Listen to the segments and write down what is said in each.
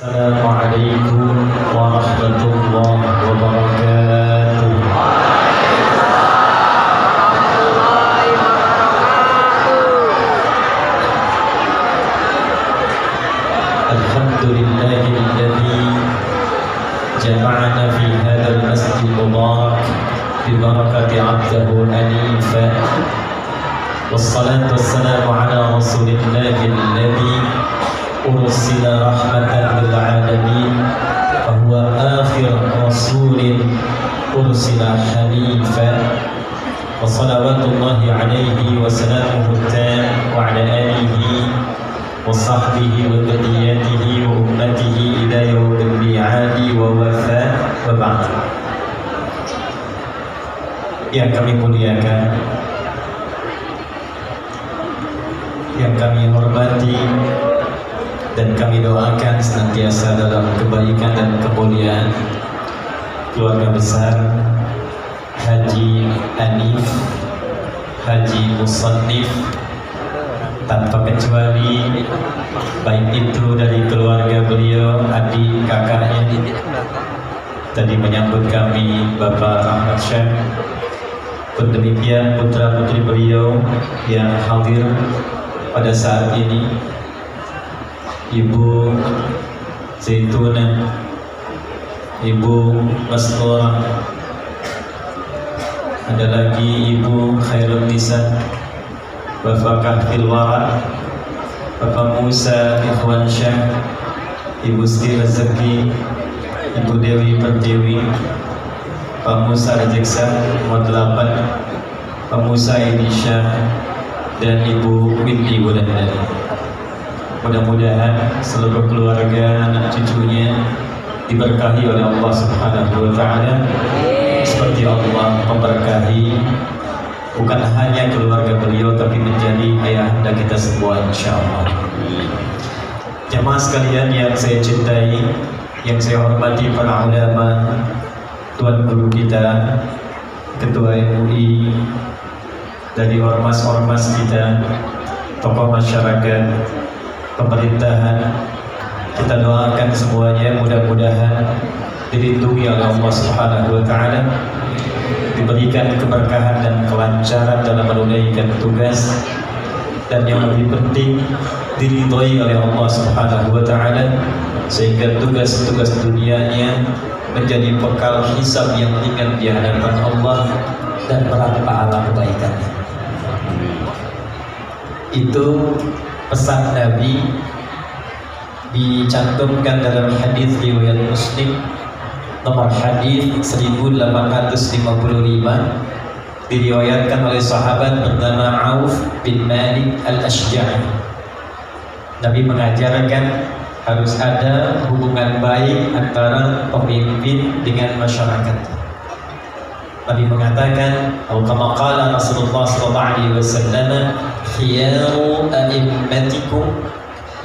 Assalamualaikum warahmatullahi wabarakatuh. Alhamdulillahilladzi jama'ana fi hadzal masjidil mubarak bi barakati 'abdihi al-hanif. Wassalatu wassalamu ala rasulillahil ladzi ursila rahmatan lil alamin wa huwa akhir rasulin ursila hanifan wa salawatullahi alaihi wa salamuhu tam wa ala alihi wa sahbihi wa dhurriyyatihi wa ummatihi ila yaumil mi'adi wa wafa wa ba'd. Yang kami muliakan, yang kami hormati dan kami doakan senantiasa dalam kebaikan dan kemuliaan keluarga besar Haji Hanif, Haji Musannif, tanpa kecuali baik itu dari keluarga beliau, adik kakaknya. Tadi menyambut kami Bapak Ahmad Syekh, pun demikian putra putri beliau yang hadir pada saat ini, Ibu Zaitunah, Ibu Mastura, ada lagi Ibu Khairul Nisa, Bapak Kahfil Wara, Bapak Musa Ikhwan Syekh, Ibu Sri Rezeki, Ibu Dewi Pertiwi, Pak Musa Rejeksa Modelapan, Pak Musa Indonesia, dan Ibu Windy Wulandari. Mudah-mudahan seluruh keluarga, anak cucunya diberkahi oleh Allah Subhanahu wa Ta'ala, seperti Allah memberkahi bukan hanya keluarga beliau tapi menjadi ayahanda kita semua, insyaallah. Jamaah sekalian yang saya cintai, yang saya hormati, para ulama, tuan guru kita, ketua MUI, dari ormas-ormas kita, tokoh masyarakat, pemerintahan, kita doakan semuanya mudah-mudahan dilindungi oleh Allah Subhanahu wa Ta'ala, diberikan keberkahan dan kelancaran dalam menunaikan tugas, dan yang lebih penting diridhoi oleh Allah Subhanahu wa Ta'ala, sehingga tugas-tugas dunianya menjadi bekal hisab yang ringan di hadapan Allah dan meraih pahala kebaikannya. Itu pesan Nabi, dicantumkan dalam hadis riwayat Muslim nomor hadis 1855, diriwayatkan oleh sahabat bernama Auf bin Malik al-Ashja'i. Nabi mengajarkan harus ada hubungan baik antara pemimpin dengan masyarakat. Nabi mengatakan, atau kama qala Rasulullah sallallahu alaihi wasallam, khiyaru a'immatikum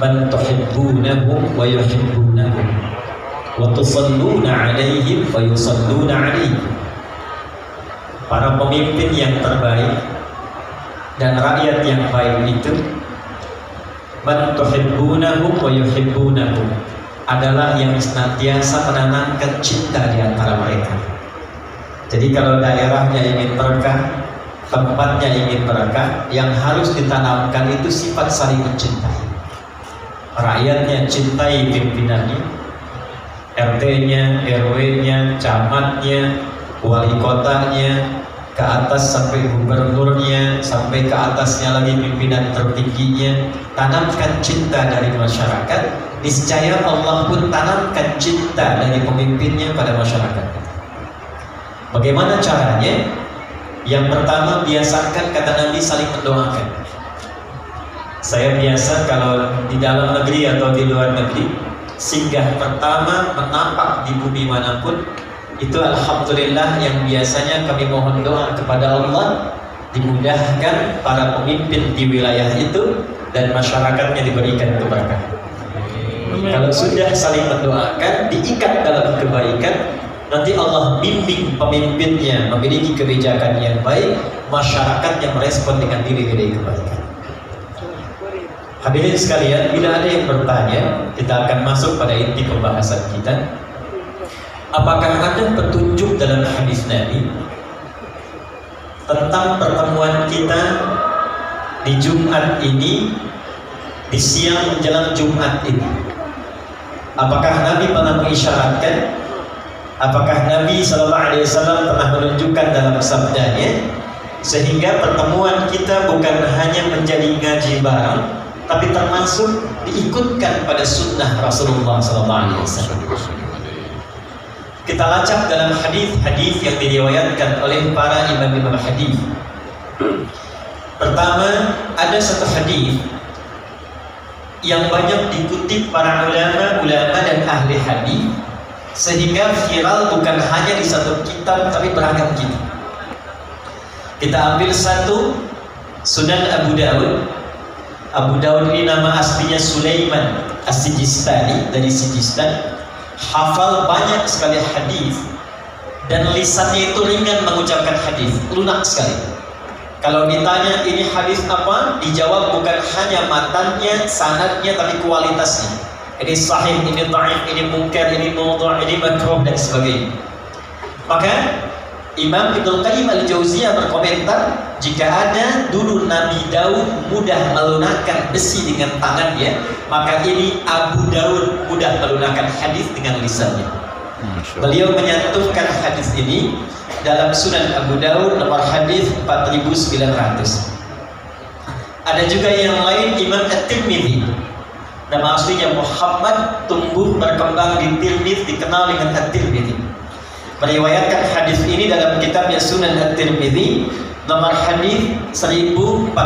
man tuhibbunahu wa yuhibbunahu wa tusalluna alaihim wa yusalluna alaikum. Para pemimpin yang terbaik dan rakyat yang baik itu, man tuhibbunahu wa yuhibbunahu, adalah yang senantiasa menanamkan cinta di antara mereka. Jadi kalau daerahnya ingin berkah, tempatnya ingin berkah, yang harus ditanamkan itu sifat saling mencintai. Rakyatnya cintai pimpinannya, RT-nya, RW-nya, camatnya, wali kotanya, ke atas sampai gubernurnya, sampai ke atasnya lagi pimpinan tertingginya. Tanamkan cinta dari masyarakat, niscaya Allah pun tanamkan cinta dari pemimpinnya pada masyarakat. Bagaimana caranya? Yang pertama, biasakan, kata Nabi, saling mendoakan. Saya biasa kalau di dalam negeri atau di luar negeri, singgah pertama menapak di bumi manapun, itu alhamdulillah yang biasanya kami mohon doa kepada Allah, dimudahkan para pemimpin di wilayah itu dan masyarakatnya diberikan keberkahan. Kalau sudah saling mendoakan, diikat dalam kebaikan, nanti Allah bimbing pemimpinnya memiliki kebijakan yang baik, masyarakatnya merespon dengan diri-diri kebaikan. Hadirin sekalian, bila ada yang bertanya, kita akan masuk pada inti pembahasan kita. Apakah ada petunjuk dalam hadis Nabi tentang pertemuan kita di Jumat ini, di siang menjelang Jumat ini? Apakah Nabi pernah mengisyaratkan? Apakah Nabi SAW pernah menunjukkan dalam sabdanya sehingga pertemuan kita bukan hanya menjadi ngaji bareng, tapi termasuk diikutkan pada sunnah Rasulullah SAW? Kita lacak dalam hadis-hadis yang diriwayatkan oleh para imam-imam hadis. Pertama, ada satu hadis yang banyak dikutip para ulama dan ahli hadis, sehingga viral bukan hanya di satu kitab tapi beragam kitab. Kita ambil satu, Sunan Abu Dawud. Abu Dawud ini nama aslinya Sulaiman As-Sijistani, dari Sijistan. Hafal banyak sekali hadis dan lisannya itu ringan mengucapkan hadis, lunak sekali. Kalau ditanya ini hadis apa, dijawab bukan hanya matannya, sanadnya, tapi kualitasnya. Ini sahih, ini dhaif, ini munkar, ini mawdu', ini makruh dan sebagainya. Maka Imam Ibnu Qayyim Al-Jauziyah berkomentar, jika ada dulu Nabi Daud mudah melunakkan besi dengan tangannya, maka ini Abu Daud mudah melunakkan hadis dengan lisannya. Beliau menyatukan hadis ini dalam Sunan Abu Daud nomor hadis 4900. Ada juga yang lain, Imam At-Tirmidzi. Nama aslinya Muhammad, tumbuh berkembang di Tirmidzi, dikenal dengan At-Tirmidzi. Meriwayatkan hadis ini dalam kitabnya Sunan At-Tirmidzi nomor hadis 1040.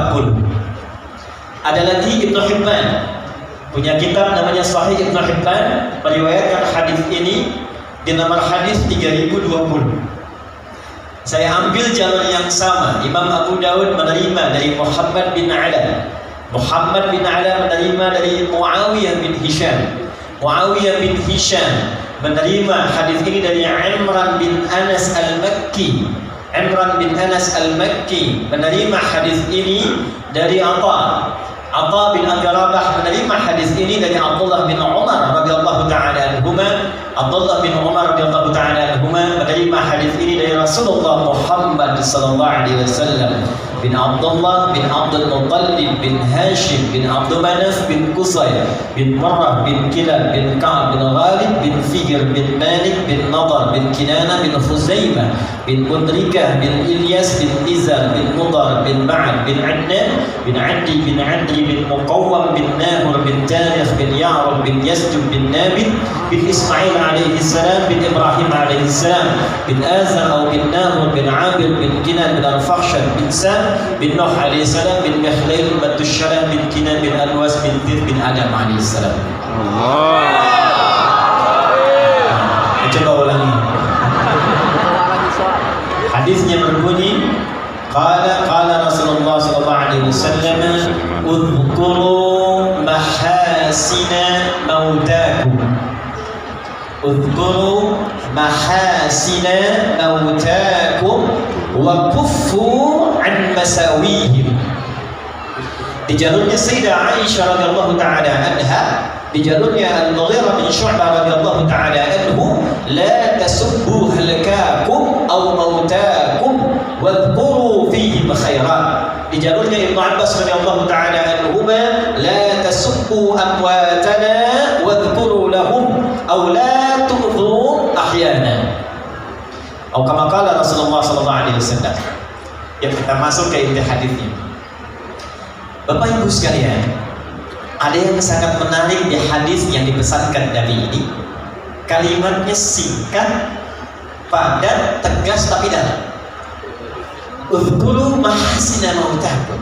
Ada lagi Ibnu Hibban, punya kitab namanya Sahih Ibnu Hibban, meriwayatkan hadis ini di nomor hadis 3020. Saya ambil jalur yang sama. Imam Abu Dawud menerima dari Muhammad bin Ala. Muhammad bin Ala menerima dari Muawiyah bin Hisham. Muawiyah bin Hisham menerima hadis ini dari Imran bin Anas Al-Makki. Imran bin Anas Al-Makki menerima hadis ini dari Atha. Atha bin Abi Rabah menerima hadis ini dari Abdullah bin Umar radhiyallahu taala anhuma. Abdullah bin Umar radhiyallahu taala anhuma menerima hadis ini dari Rasulullah Muhammad sallallahu alaihi wasallam. Bin Abdullah bin Abdul Muttalib bin Hashim bin Abdul Manaf bin Qusay bin Marrah bin Kilab bin Ka'ab bin Ghalib bin Fijr bin Malik bin Nadar bin Kinana bin Khuzaimah bin Mudrikah bin Ilyas bin Izar bin Mudar bin Ba'ad bin Adnan bin Adi bin Adri bin Muqawwam bin Nahur bin Tarikh bin Ya'rub bin Yasjub bin Nabit bin Ismail alaihi salam bin Ibrahim alaihi salam bin Azar atau bin Nahur bin Abir bin Kinan bin Al-Fakhshad bin Sam bin Nuh alaihi salam bin Mikhlail bin Tushalah bin Kinan bin Alwas bin Tir bin Adam alaihi salam. Coba ulangi. Hadisnya berbunyi, qala Rasulullah sallallahu alaihi wasallam, udhkuru mahasina mautakum. Udhkuru mahasina mautakum wa kuffu an masawihim. Di jalurnya Sayyidah Aisyah radhiyallahu taala anha, di jalurnya Al-Mughirah bin Syu'bah radhiyallahu taala anhu, la tasubbu halakakum aw mautakum wadhkuru fihim khairan. Di jalurnya Ibnu Abbas radhiyallahu taala anhuma, la tasubbu amwatana wadhkuru lahum aw la tu'dhu ahyana. Atau kama qala Rasulullah sallallahu alaihi wasallam. Ya, kita masuk ke inti hadisnya. Bapak Ibu sekalian, ada yang sangat menarik di hadis yang dipesankan Nabi ini. Kalimatnya singkat, padat, tegas tapi dalam. Udhkuru mahasina mautakum.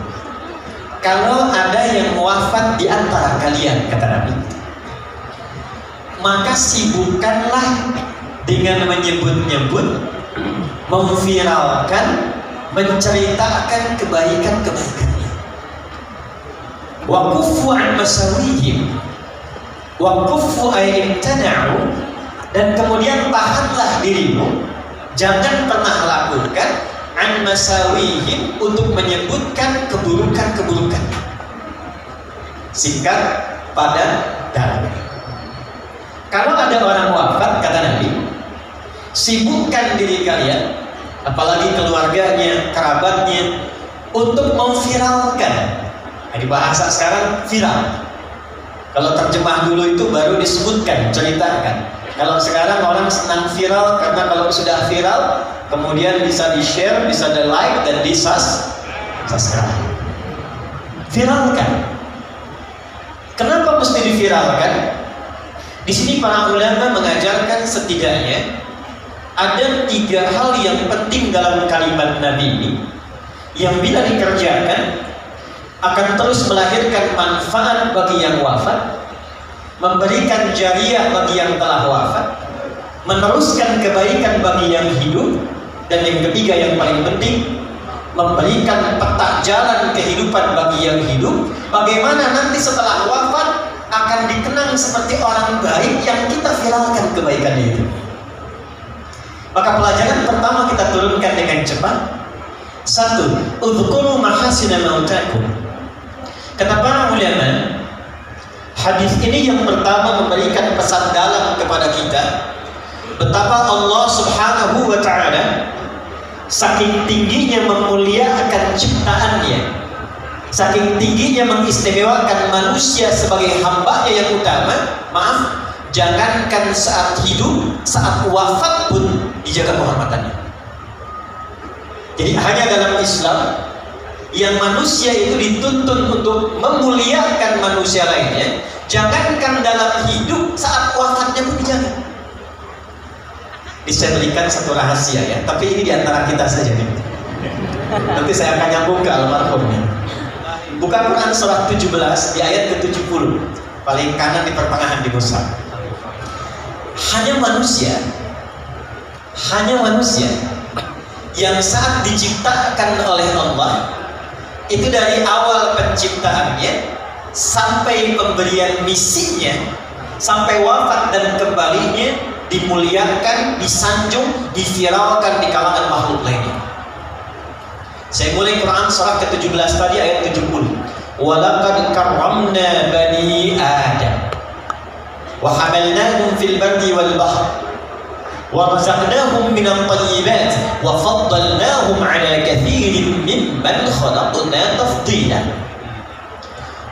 Kalau ada yang wafat di antara kalian, kata Nabi, maka sibukkanlah dengan menyebut-nyebut, memviralkan, menceritakan kebaikan-kebaikannya. Wa kuffu an masawihim. Wa kuffu ay imtana'u, dan kemudian tahanlah dirimu, jangan pernah lakukan an masawihim, untuk menyebutkan keburukan-keburukan. singkat, padat, dalam. Kalau ada orang wafat, kata Nabi, sibukkan diri kalian, apalagi keluarganya, kerabatnya, untuk memviralkan. Di bahasa sekarang viral. Kalau terjemah dulu itu baru disebutkan, ceritakan. Kalau sekarang orang senang viral karena kalau sudah viral, kemudian bisa di-share, bisa di-like dan di-subscribe. Viralkan. Kenapa mesti diviralkan? Di sini para ulama mengajarkan setidaknya ada 3 hal yang penting dalam kalimat Nabi ini, yang bila dikerjakan akan terus melahirkan manfaat bagi yang wafat, memberikan jariah bagi yang telah wafat, meneruskan kebaikan bagi yang hidup, dan yang ketiga yang paling penting, memberikan peta jalan kehidupan bagi yang hidup, bagaimana nanti setelah wafat akan dikenang seperti orang baik yang kita viralkan kebaikannya itu. Maka pelajaran pertama kita turunkan dengan cepat. 1. Udhkuru mahasina mautakum. Kata para ulama, hadis ini yang pertama memberikan pesan dalam kepada kita betapa Allah Subhanahu wa ta'ala saking tingginya memuliakan ciptaannya, saking tingginya mengistimewakan manusia sebagai hambanya yang utama. Maaf, jangankan saat hidup, saat wafat pun dijaga kehormatannya. Jadi hanya dalam Islam yang manusia itu dituntun untuk memuliakan manusia lainnya, jangankan dalam hidup, saat wafatnya pun dijaga. Saya berikan satu rahasia ya, tapi ini diantara kita saja nih. Nanti saya akan nyambung ke almarhumnya. Buka Quran surah 17 di ayat ke-70, paling kanan di pertengahan di mushaf. Hanya manusia yang saat diciptakan oleh Allah itu dari awal penciptaannya sampai pemberian misinya, sampai wafat dan kembalinya, dimuliakan, disanjung, diviralkan di kalangan makhluk lainnya. Saya mulai Quran surah ke-17 tadi ayat 70. Walaqad karramna bani Adam wa hamalnahum fil barri wal bahr wa razaqnahum minat thayyibat wa faddalnahum ala katsirin mimman khalaqna tafdila.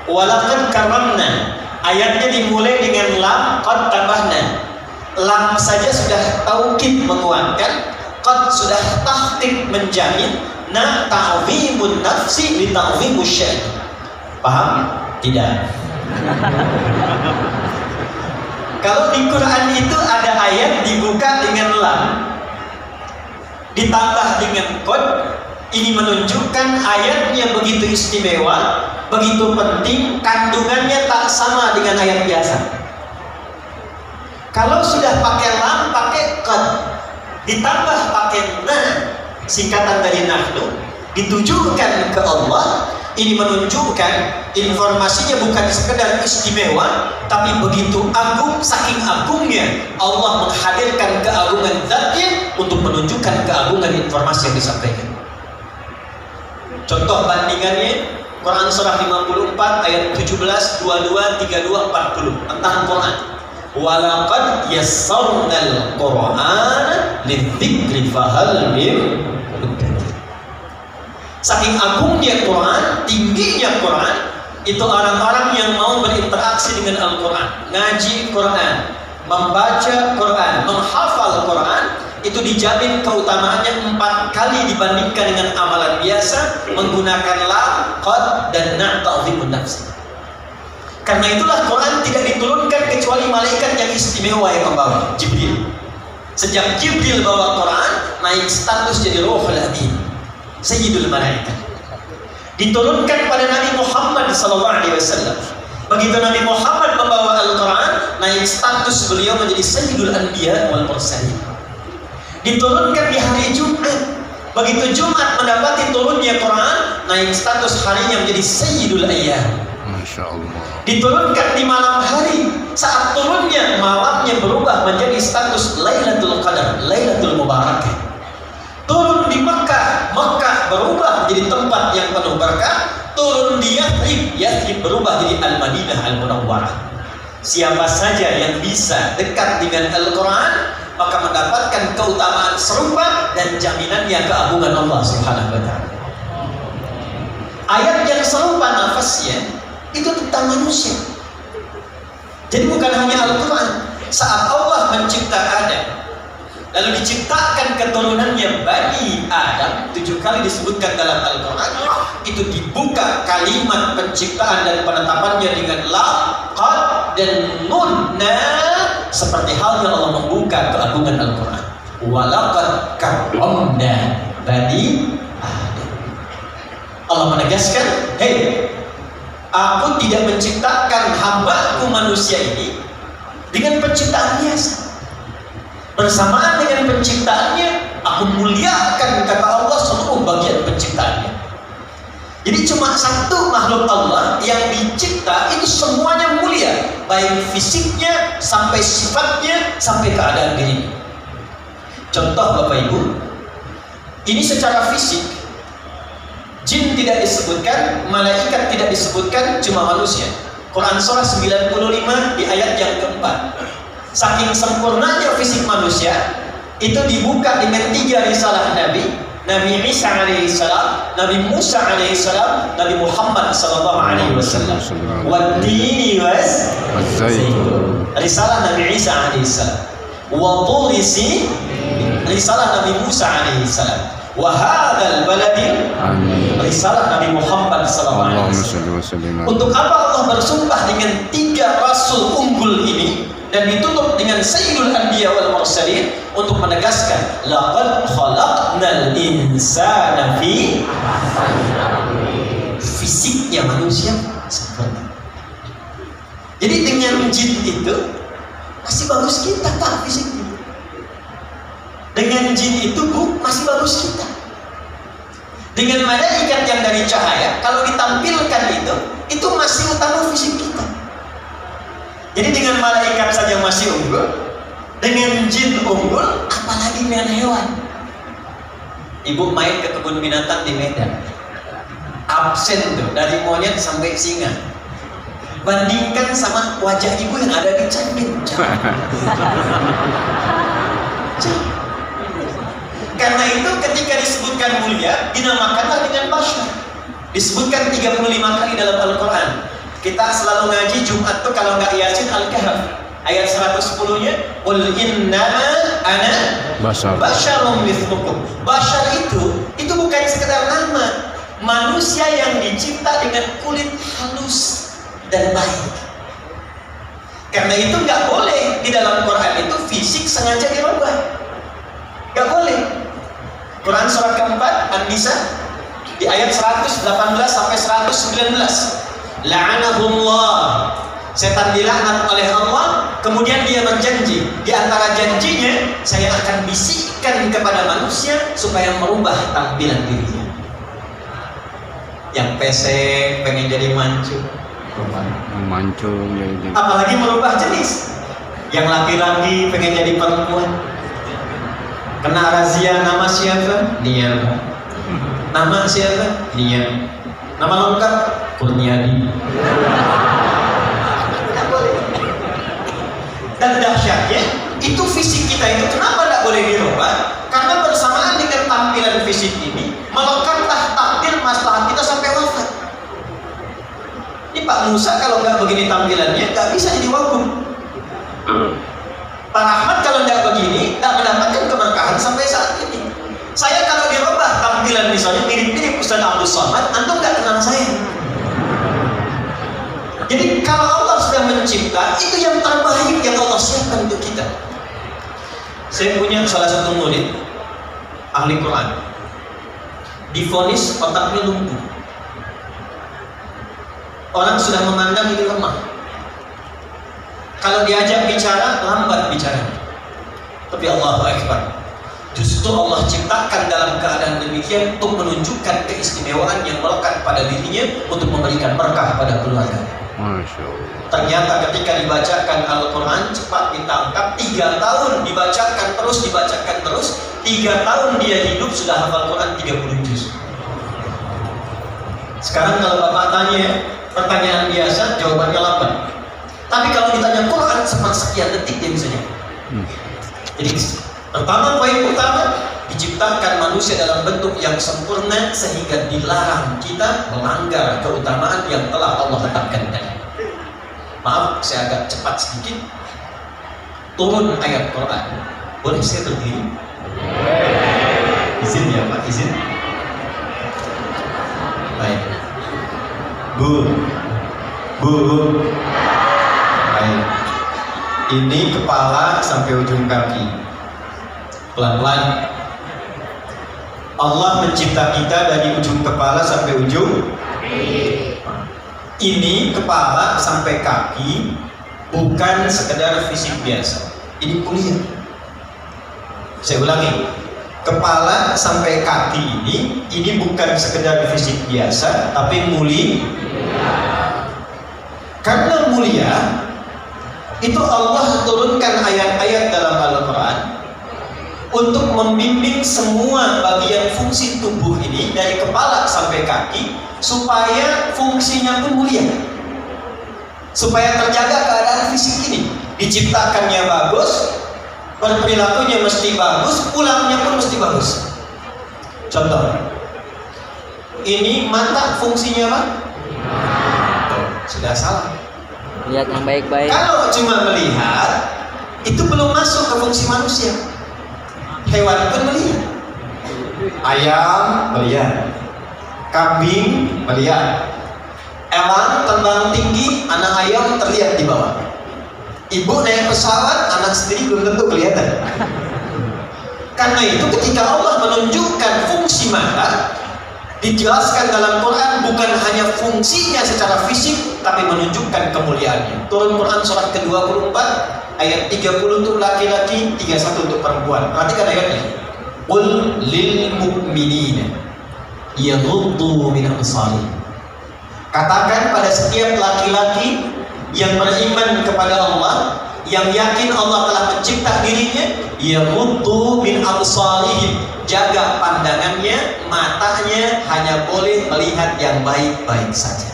Walaqad karramna, ayatnya dimulai dengan lam qad tambahna. Lam saja sudah taukid menguatkan, qad sudah tahqiq menjamin, na ta'zimun nafsi li ta'zimus syai'. Paham? Tidak. Kalau di Quran itu ada ayat dibuka dengan lam, ditambah dengan qad, ini menunjukkan ayatnya begitu istimewa, begitu penting, kandungannya tak sama dengan ayat biasa. Kalau sudah pakai lam, pakai qad, ditambah pakai na, singkatan dari nahnu, ditujukan ke Allah, ini menunjukkan informasinya bukan sekedar istimewa, tapi begitu agung, saking agungnya Allah menghadirkan keagungan zatnya untuk menunjukkan keagungan informasi yang disampaikan. Contoh bandingannya Quran surah 54 ayat 17, 22, 32, 40 tentang Quran. Walaqad yassarnal Qur'ana lidzikri fahal min muddakir. Saking agungnya Quran, tingginya Quran, itu orang-orang yang mau berinteraksi dengan Al-Quran, ngaji Quran, membaca Quran, menghafal Quran, itu dijamin keutamaannya 4 kali dibandingkan dengan amalan biasa menggunakan lam, qad, dan na ta'zimun nafsi. Karena itulah Quran tidak diturunkan kecuali malaikat yang istimewa yang membawa, Jibril. Sejak Jibril bawa Quran, naik status jadi Ruhul Amin, Sayyidul Malaikat. Diturunkan pada Nabi Muhammad SAW. Begitu Nabi Muhammad membawa Al-Quran, naik status beliau menjadi Sayyidul Anbiya wal Mursalin. Diturunkan di hari Jumat. Begitu Jumat mendapati turunnya Quran, naik status harinya menjadi Sayyidul Ayyam. Masya Allah. Diturunkan di malam hari, saat turunnya malamnya berubah menjadi status Lailatul Qadar, Lailatul Mubarakah. Turun di Mekah, Mekah berubah menjadi tempat yang penuh berkah. Turun di Yathrib, Yathrib berubah jadi Al-Madinah Al-Munawwarah. Siapa saja yang bisa dekat dengan Al-Quran maka mendapatkan keutamaan serupa dan jaminannya keagungan Allah Subhanahu wa Ta'ala. Ayat yang serupa nafasnya itu tentang manusia. Jadi bukan hanya Al-Quran. Saat Allah mencipta Adam, lalu diciptakan keturunannya Bani Adam, 7 kali disebutkan dalam Al-Quran, itu dibuka kalimat penciptaan dan penetapannya dengan lam, qad, dan nun. Nah, seperti halnya Allah membuka keagungan Al-Quran. Walaqad karramna Bani Adam. Allah menegaskan, hei, aku tidak menciptakan hambaku manusia ini dengan penciptaan biasa. Bersamaan dengan penciptaannya, aku muliakan, kata Allah, seluruh bagian penciptaannya. Jadi cuma satu makhluk Allah yang dicipta itu semuanya mulia, baik fisiknya sampai sifatnya sampai keadaan dirinya. Contoh Bapak Ibu, ini secara fisik, jin tidak disebutkan, malaikat tidak disebutkan, cuma manusia. Quran surah 95 di ayat yang keempat. Saking sempurnanya fisik manusia, itu dibuka dengan 3 risalah Nabi. Nabi Isa alaihissalam, Nabi Musa alaihissalam, Nabi Muhammad sallallahu alaihi wasallam. Wad-dini waz-zaitun. Risalah Nabi Isa alaihissalam. Wa turisi, risalah Nabi Musa alaihissalam. Wa hadzal baladin, risalah Nabi Muhammad sallallahu alaihi wasallam. Untuk apa Allah bersumpah dengan 3 rasul unggul ini dan ditutup dengan Sayyidul Anbiya wal Mursalin untuk menegaskan laqad khalaqnal insana fi fisiknya manusia sempurna. Jadi dengan jin itu masih bagus kita tak fisiknya. Dengan jin itu Bu masih bagus kita. Dengan malaikat yang dari cahaya kalau ditampilkan itu masih utama fisik kita. Jadi dengan malaikat saja masih unggul, dengan jin unggul, apalagi dengan hewan. Ibu main ke kebun binatang di Medan, absen tuh dari monyet sampai singa. Bandingkan sama wajah ibu yang ada di cermin. Karena itu ketika disebutkan mulia, dinamakanlah dengan basyar. Disebutkan 35 kali dalam Al-Quran. Kita selalu ngaji Jumat tuh kalau nggak Yasin Al-Kahf ayat 110-nya, qul innama ana basyarun mithlukum. Basyar itu bukan sekedar nama, manusia yang dicipta dengan kulit halus dan baik. Karena itu nggak boleh di dalam Quran itu fisik sengaja dirubah, nggak boleh. Quran surat keempat An-Nisa di ayat 118 sampai 119. La'anahullah, setan dilaknat oleh Allah. Kemudian dia berjanji, di antara janjinya, saya akan bisikkan kepada manusia supaya merubah tampilan dirinya. Yang pesek pengen jadi mancung, jadi. Apalagi merubah jenis. Yang laki-laki pengen jadi perempuan. Kena razia nama siapa? Dia. Nama siapa? Dia. Nama lengkap Kurniadi. Dan dahsyatnya itu fisik kita itu kenapa tidak boleh dirubah? Karena bersamaan dengan tampilan fisik ini melekatlah takdir maslahat kita sampai wafat. Ini Pak Musa kalau nggak begini tampilannya nggak bisa jadi wagub. Pak Ahmad kalau nggak begini nggak mendapatkan keberkahan sampai saat ini. Saya kalau dirubah tampilan misalnya mirip-mirip Ustaz Abdul Somad, antum nggak kenal saya. Jadi kalau Allah sudah mencipta, itu yang terbaik yang Allah siapkan untuk kita. Saya punya salah satu murid ahli Quran, divonis otaknya lumpuh. Orang sudah memandang ini lemah. Kalau diajak bicara, lambat bicara. Tapi Allahu Akbar, justru Allah ciptakan dalam keadaan demikian untuk menunjukkan keistimewaan yang melekat pada dirinya untuk memberikan berkah pada keluarga. Masya Allah. Ternyata ketika dibacakan Al-Quran cepat ditangkap. 3 tahun dibacakan terus 3 tahun dia hidup sudah hafal Quran 30 juz. Sekarang kalau bapak tanya, sekian detik dia bisa nyanyi. Jadi pertama, poin pertama, diciptakan manusia dalam bentuk yang sempurna sehingga dilarang kita melanggar keutamaan yang telah Allah tetapkan tadi. Maaf, saya agak cepat sedikit. Turun ayat Quran. Boleh saya berdiri? Izin ya Pak, izin. Baik. Bu. Baik. Ini kepala sampai ujung kaki. Pelan-pelan. Allah mencipta kita dari ujung kepala sampai ujung kaki. Ini kepala sampai kaki bukan sekedar fisik biasa. Ini mulia. Saya ulangi. Kepala sampai kaki ini bukan sekedar fisik biasa, tapi mulia. Karena mulia, itu Allah turunkan ayat-ayat dalam Al-Quran untuk membimbing semua bagian fungsi tubuh ini dari kepala sampai kaki supaya fungsinya pun mulia, supaya terjaga keadaan fisik ini. Diciptakannya bagus, berperilakunya mesti bagus, pulangnya pun mesti bagus. Contoh, ini mata fungsinya apa? Sudah salah. Lihat yang baik-baik. Kalau cuma melihat, itu belum masuk ke fungsi manusia. Hewan pun melihat. Ayam melihat, kambing melihat, elang terbang tinggi, anak ayam terlihat di bawah. Ibu naik pesawat, anak sendiri belum tentu kelihatan. Karena itu ketika Allah menunjukkan fungsi mata, dijelaskan dalam Quran bukan hanya fungsinya secara fisik, tapi menunjukkan kemuliaannya. Turun Quran surat ke-24 ayat 30 untuk laki-laki, 31 untuk perempuan. Perhatikan ayatnya. Qul lil mu'minina yaghuddu min absarihim. Katakan pada setiap laki-laki yang beriman kepada Allah, yang yakin Allah telah mencipta dirinya, yaghuddu min absarihim, jaga pandangannya, matanya hanya boleh melihat yang baik-baik saja.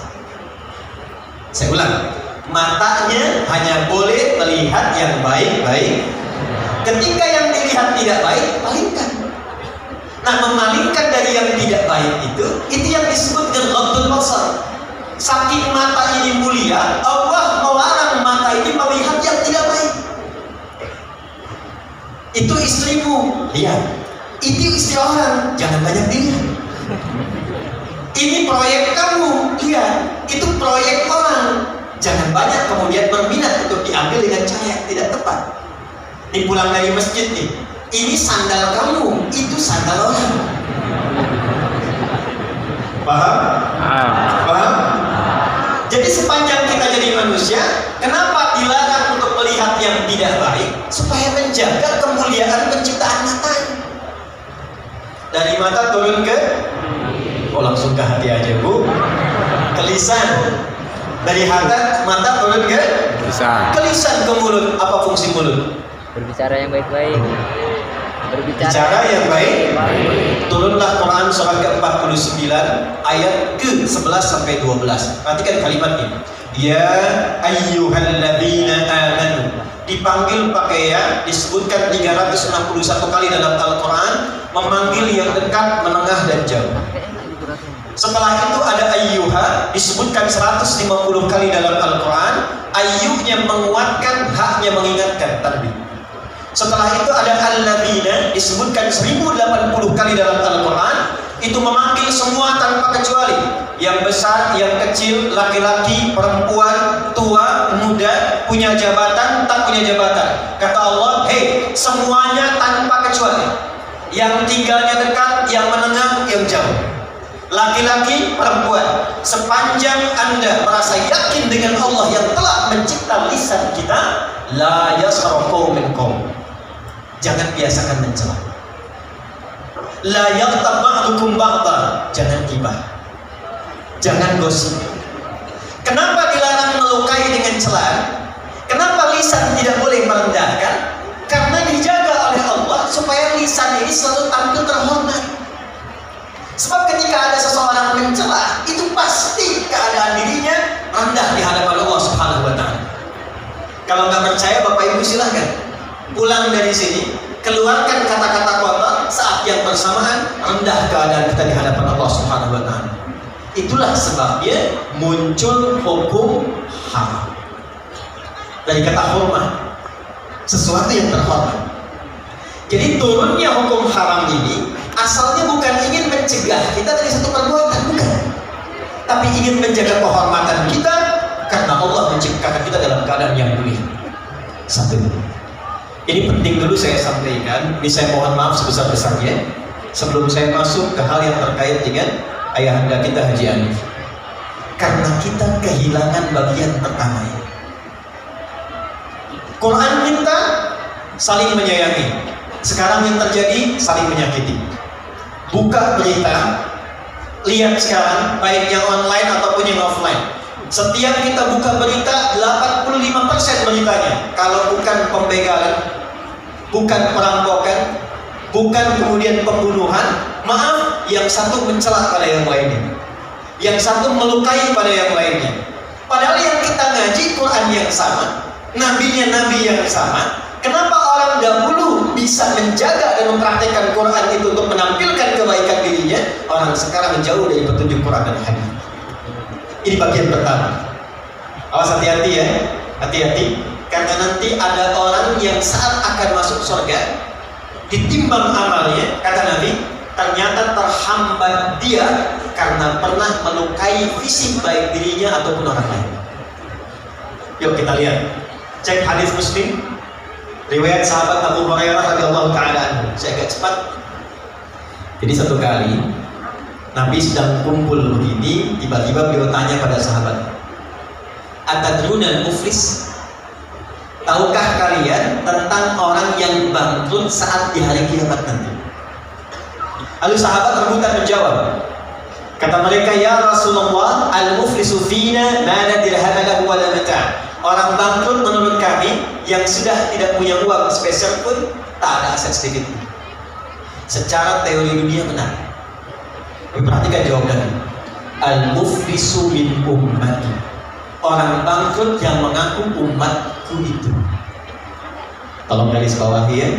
Saya ulang, matanya hanya boleh melihat yang baik-baik. Ketika yang dilihat tidak baik, palingkan. Nah, memalingkan dari yang tidak baik itu yang disebut dengan ghaddul basar. Saking mata ini mulia, Allah melarang mata ini melihat yang tidak baik. Itu istrimu, lihat. Itu istri orang, jangan banyak dilihat. Ini proyek kamu, lihat. Itu proyek orang, jangan banyak kemudian berminat untuk diambil dengan cara yang tidak tepat. Ini pulang dari masjid nih, ini sandal kamu, itu sandal orang. Paham? Paham? Jadi sepanjang kita jadi manusia, kenapa dilarang untuk melihat yang tidak baik? Supaya menjaga kemuliaan penciptaan mata. Dari mata turun ke, langsung ke hati aja Bu. Ke lisan. Dari mata turun ke lisan. Ke lisan, ke mulut. Apa fungsi mulut? Berbicara yang baik-baik. Bicara yang baik. Turunlah Quran surah ke-49 ayat ke-11 sampai 12. Perhatikan kalimat ini. Ya ayyuhalladzina amanu. Dipanggil pakai ya, disebutkan 361 kali dalam Al-Quran, memanggil yang dekat, menengah dan jauh. Setelah itu ada ayyuha, disebutkan 150 kali dalam Al-Quran. Ayyuhnya menguatkan, haknya mengingatkan, tanbih. Setelah itu ada alladzina, disebutkan 1080 kali dalam Al-Quran. Itu memanggil semua tanpa kecuali, yang besar, yang kecil, laki-laki, perempuan, tua, muda, punya jabatan, tak punya jabatan. Kata Allah, hei, semuanya tanpa kecuali, yang tinggalnya dekat, yang menengah, yang jauh, laki-laki, perempuan. Sepanjang Anda merasa yakin dengan Allah yang telah mencipta lisan kita, la yasraku minkum, jangan biasakan mencela. La yaghtab ba'dukum ba'da, jangan gibah, jangan gosip. Kenapa dilarang melukai dengan celaan? Kenapa lisan tidak boleh merendahkan? Karena dijaga oleh Allah supaya lisan ini selalu tampil terhormat. Sebab ketika ada seseorang mencela, itu pasti keadaan dirinya rendah di hadapan Allah Subhanahu wa Ta'ala. Kalau nggak percaya Bapak Ibu silahkan pulang dari sini, keluarkan kata-kata kotor, saat yang bersamaan rendah keadaan kita di hadapan Allah Subhanahu wa Ta'ala. Itulah sebabnya muncul hukum haram. Dari kata hurmah, sesuatu yang terhormat. Jadi turunnya hukum haram ini asalnya bukan ingin mencegah kita dari satu perbuatan, bukan, tapi ingin menjaga kehormatan kita karena Allah menciptakan kita dalam keadaan yang mulia. Satu, ini penting dulu saya sampaikan. Ini saya mohon maaf sebesar-besarnya sebelum saya masuk ke hal yang terkait dengan ayahanda kita Haji Hanif, karena kita kehilangan bagian pertama. Quran minta saling menyayangi, sekarang yang terjadi saling menyakiti. Buka berita, lihat sekarang baik yang online ataupun yang offline. Setiap kita buka berita, 85% beritanya kalau bukan pembegalan, bukan perampokan, bukan kemudian pembunuhan, maaf, yang satu mencela pada yang lainnya, yang satu melukai pada yang lainnya. Padahal yang kita ngaji Quran yang sama, nabinya nabi yang sama. Kenapa orang dahulu bisa menjaga dan mempraktekkan Quran itu untuk menampilkan kebaikan dirinya, orang sekarang menjauh dari petunjuk Quran dan hadis? Ini bagian pertama. Awas, hati-hati ya, hati-hati, karena nanti ada orang yang saat akan masuk surga ditimbang amalnya, kata Nabi, ternyata terhambat dia karena pernah melukai fisik baik dirinya ataupun orang lain. Yuk kita lihat, cek hadis Muslim, riwayat sahabat Abu Hurairah radhiyallahu taala anhu. Saya agak cepat. Jadi satu kali Nabi sedang kumpul begini, tiba-tiba beliau tanya pada sahabat, "Atadruna al-muflis?" Tahukah kalian tentang orang yang bangkrut saat di hari kiamat nanti? Lalu sahabat rebutan menjawab. Kata mereka, "Ya Rasulullah, al-muflisu fina ma la dirham lahu wa la mata'." Orang bangkrut menurut kami yang sudah tidak punya uang spesial pun, tak ada aset sedikit. Secara teori dunia benar. Perhatikan jawabannya. Al-muflisu min ummati. Orang bangkrut yang mengaku umatku itu. Tolong garis bawahi ya.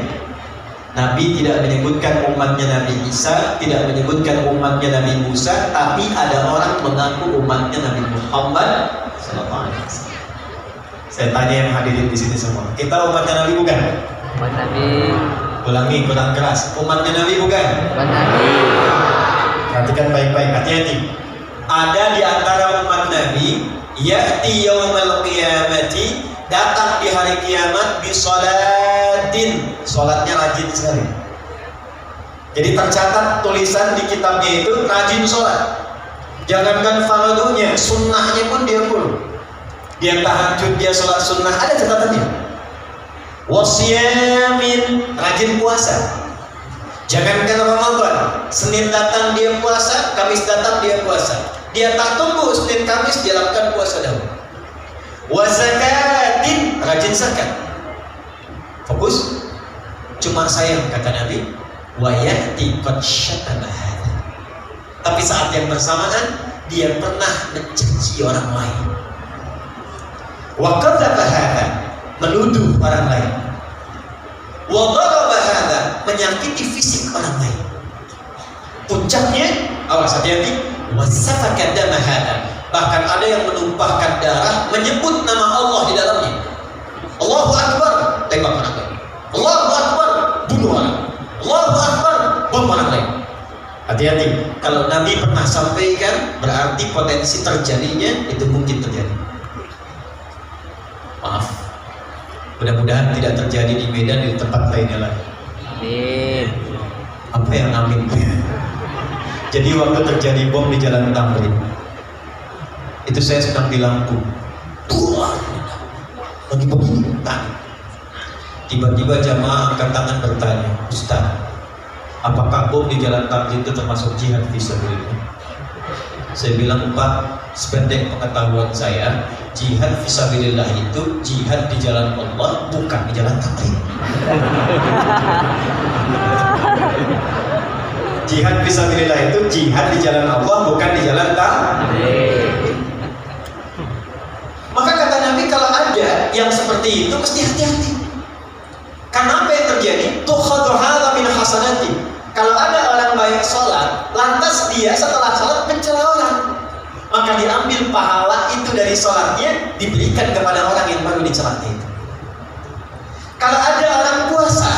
Nabi tidak menyebutkan umatnya Nabi Isa, tidak menyebutkan umatnya Nabi Musa, tapi ada orang mengaku umatnya Nabi Muhammad sallallahu alaihi wasallam. Saya tanya yang hadirin di sini semua, kita umatnya Nabi bukan? Umat Nabi. Ulangi, kurang keras. Umatnya Nabi bukan? Umat Nabi. Perhatikan baik-baik, hati-hati. Ada di antara umat Nabi, ya'ti yaumal qiyamati, datang di hari kiamat bisolatin, sholatnya rajin sekali. Jadi tercatat tulisan di kitabnya itu rajin sholat. Jangankan fardunya, sunnahnya pun dia full. Dia tahajud, dia sholat sunnah, ada catatannya. Wasyamin, rajin puasa. Jangankan Ramadan, Senin datang dia puasa, Kamis datang dia puasa. Dia tak tunggu Senin Kamis, dia lakukan puasa dahulu. Wazakatin, rajin zakat. Fokus. Cuma sayang, kata Nabi, wayati qad syatama hadza. Tapi saat yang bersamaan dia pernah mencaci orang lain. Wa qadzafa hadza, menuduh orang lain. Wa daraba hadza, menyakiti fisik orang lain. Puncaknya, awas hati-hati, wasafaka dama hadza. Bahkan ada yang menumpahkan darah, menyebut nama Allah di dalamnya. Allahu Akbar, tembak orang lain. Allahu Akbar, bunuh orang. Allahu Akbar, bunuh orang lain. Hati-hati, kalau Nabi pernah sampaikan, berarti potensi terjadinya itu mungkin terjadi. Maaf, mudah-mudahan tidak terjadi di Medan, di tempat lainnya lagi. Amin. Apa yang amin? Jadi waktu terjadi bom di Jalan Tamrin, itu saya sedang di Lampung. Lagi begini, tiba-tiba jamaah angkat tangan bertanya, "Ustaz, apakah bom di Jalan Tamrin itu termasuk jihad fisabilillah?" Saya bilang, "Pak, sependek pengetahuan saya, jihad fisabilillah itu jihad di jalan Allah, bukan di Jalan Tamrin." Jihad fisabilillah itu jihad di jalan Allah, bukan di jalan Tamrin. Maka kata Nabi, kalau ada yang seperti seperti itu mesti hati-hati. Karena apa yang terjadi? Tukhadhu hadza min hasanati. Kalau ada orang baik sholat, lantas dia setelah sholat mencela orang, maka diambil pahala itu dari sholatnya, diberikan kepada orang yang baru dicela itu. Kalau ada orang puasa,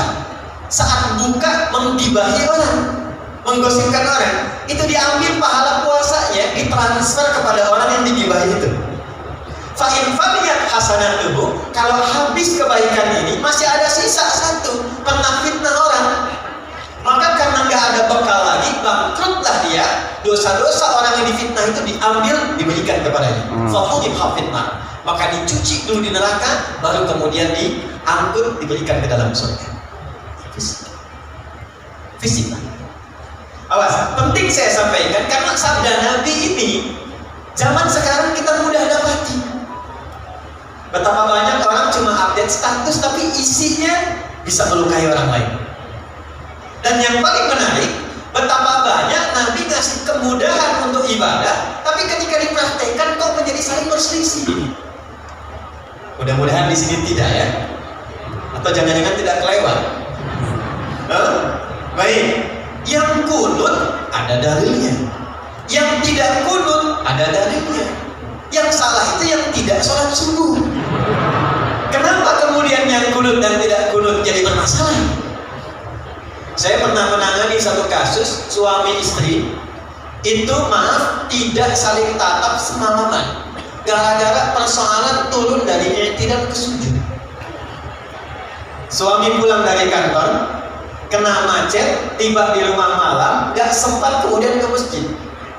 saat buka menggibahi orang, menggosipkan orang, itu diambil pahala puasanya, ditransfer kepada orang yang digibahi itu. Fa'in faniyat hasanatuhu, kalau habis kebaikan ini masih ada sisa satu, pernah fitnah orang, maka karena nggak ada bekal lagi, bangkrutlah dia. Dosa-dosa orang yang difitnah itu diambil, diberikan kepadanya. Fa'uhim hafitnah, maka dicuci dulu di neraka, baru kemudian diangkut, diberikan ke dalam surga. Fisik. Awas, penting saya sampaikan karena sabda Nabi ini zaman sekarang kita mudah dapati. Betapa banyak orang cuma update status tapi isinya bisa melukai orang lain. Dan yang paling menarik, betapa banyak Nabi ngasih kemudahan untuk ibadah, tapi ketika dipraktekkan kok menjadi saling berselisih. Mudah-mudahan di sini tidak ya, atau jangan-jangan tidak kelewat. Baik, yang kunut ada dalilnya, yang tidak kunut ada dalilnya. Yang salah itu yang tidak sholat subuh. Kenapa kemudian yang kunut dan tidak kunut jadi bermasalah? Saya pernah menangani satu kasus suami istri itu tidak saling tatap semalaman gara-gara persoalan turun dari i'tidal ke sujud. Suami pulang dari kantor, kena macet, tiba di rumah malam, gak sempat kemudian ke masjid.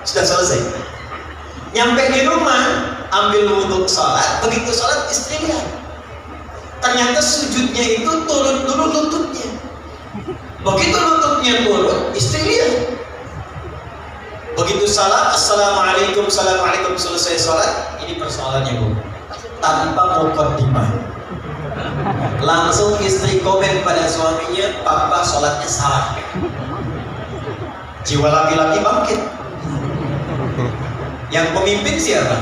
Sudah selesai. Nyampe di rumah, ambil wudhu sholat, begitu sholat istri lihat. Ternyata sujudnya itu turun dulu lututnya. Begitu lututnya turun, istri lihat. Begitu salat, assalamualaikum, assalamualaikum, selesai sholat, ini persoalannya Bu. Tanpa muqaddimah. Langsung istri komen pada suaminya, papa sholatnya salah. Jiwa laki-laki bangkit. Yang pemimpin siapa?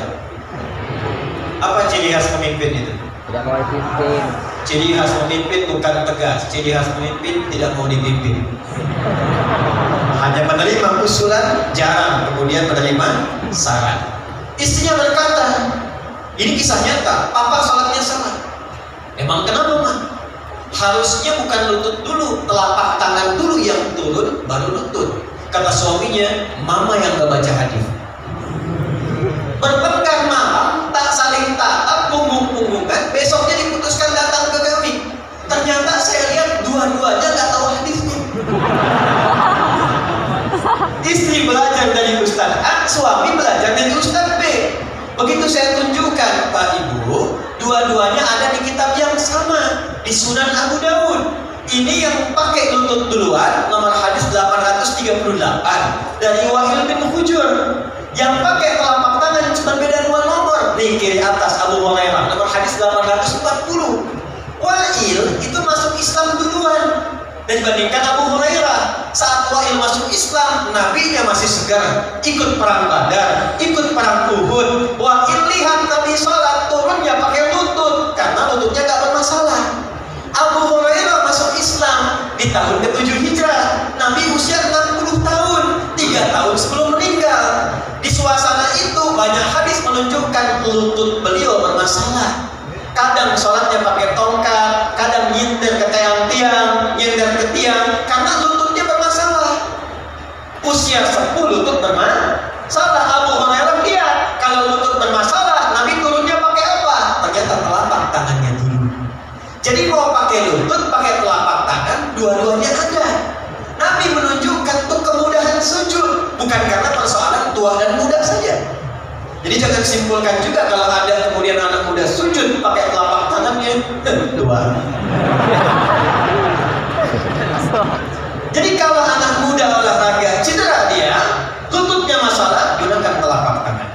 Apa ciri khas pemimpin itu? Tidak mau dipimpin. Ciri khas pemimpin bukan tegas, ciri khas pemimpin tidak mau dipimpin. Hanya menerima usulan, jarang kemudian menerima saran. Istrinya berkata, ini kisah nyata, papa sholatnya salah. Emang kenapa mah? Harusnya bukan lutut dulu, telapak tangan dulu yang turun, baru lutut. Kata suaminya, mama yang gak baca hadis. Bertengkar malam, tak saling tatap, punggung-punggungan, besoknya diputuskan datang ke kami. Ternyata saya lihat dua-duanya gak tahu hadisnya. Istri belajar dari Ustaz A, suami belajar dari Ustaz B. Begitu saya tunjukkan, Pak Ibu, dua-duanya ada di kitab yang sama, di Sunan Abu Dawud. Ini yang pakai lutut duluan, nomor hadis 838 dari Wa'il bin Hujur. Yang pakai telapak tangan cuma beda 2 nomor, di kiri atas Abu Hurairah, nomor hadis 840. Wa'il itu masuk Islam duluan dan dibandingkan Abu Hurairah. Saat Wa'il masuk Islam, nabinya masih segar, ikut perang Badar, ikut perang Uhud. Wa'il lihat Nabi sholat, turunnya pakai lutut karena lututnya gak bermasalah. Abu Hurairah masuk Islam di tahun ke-7 Hijrah. Nabi usia 60 tahun, 3 tahun sebelum meninggal. Di suasana itu banyak hadis menunjukkan lutut beliau bermasalah. Kadang sholatnya pakai tongkat, kadang nyindir ke tiang-tiang, nyindir ke tiang, karena lututnya bermasalah. Usia 10 lutut bermasalah. Abu Hurairah lihat, kalau lutut bermasalah, Nabi turunnya pakai apa? Ternyata telapak tangannya dulu. Jadi mau pakai lutut, pakai telapak tangan, dua-duanya ada. Nabi menunjukkan untuk kemudahan sujud, bukan karena persoalan tua dan muda saja. Jadi jangan simpulkan juga kalau ada kemudian anak muda sujud pakai telapak tangannya dua. Jadi kalau anak muda olahraga cedera dia, lututnya masalah, gunakan telapak tangan.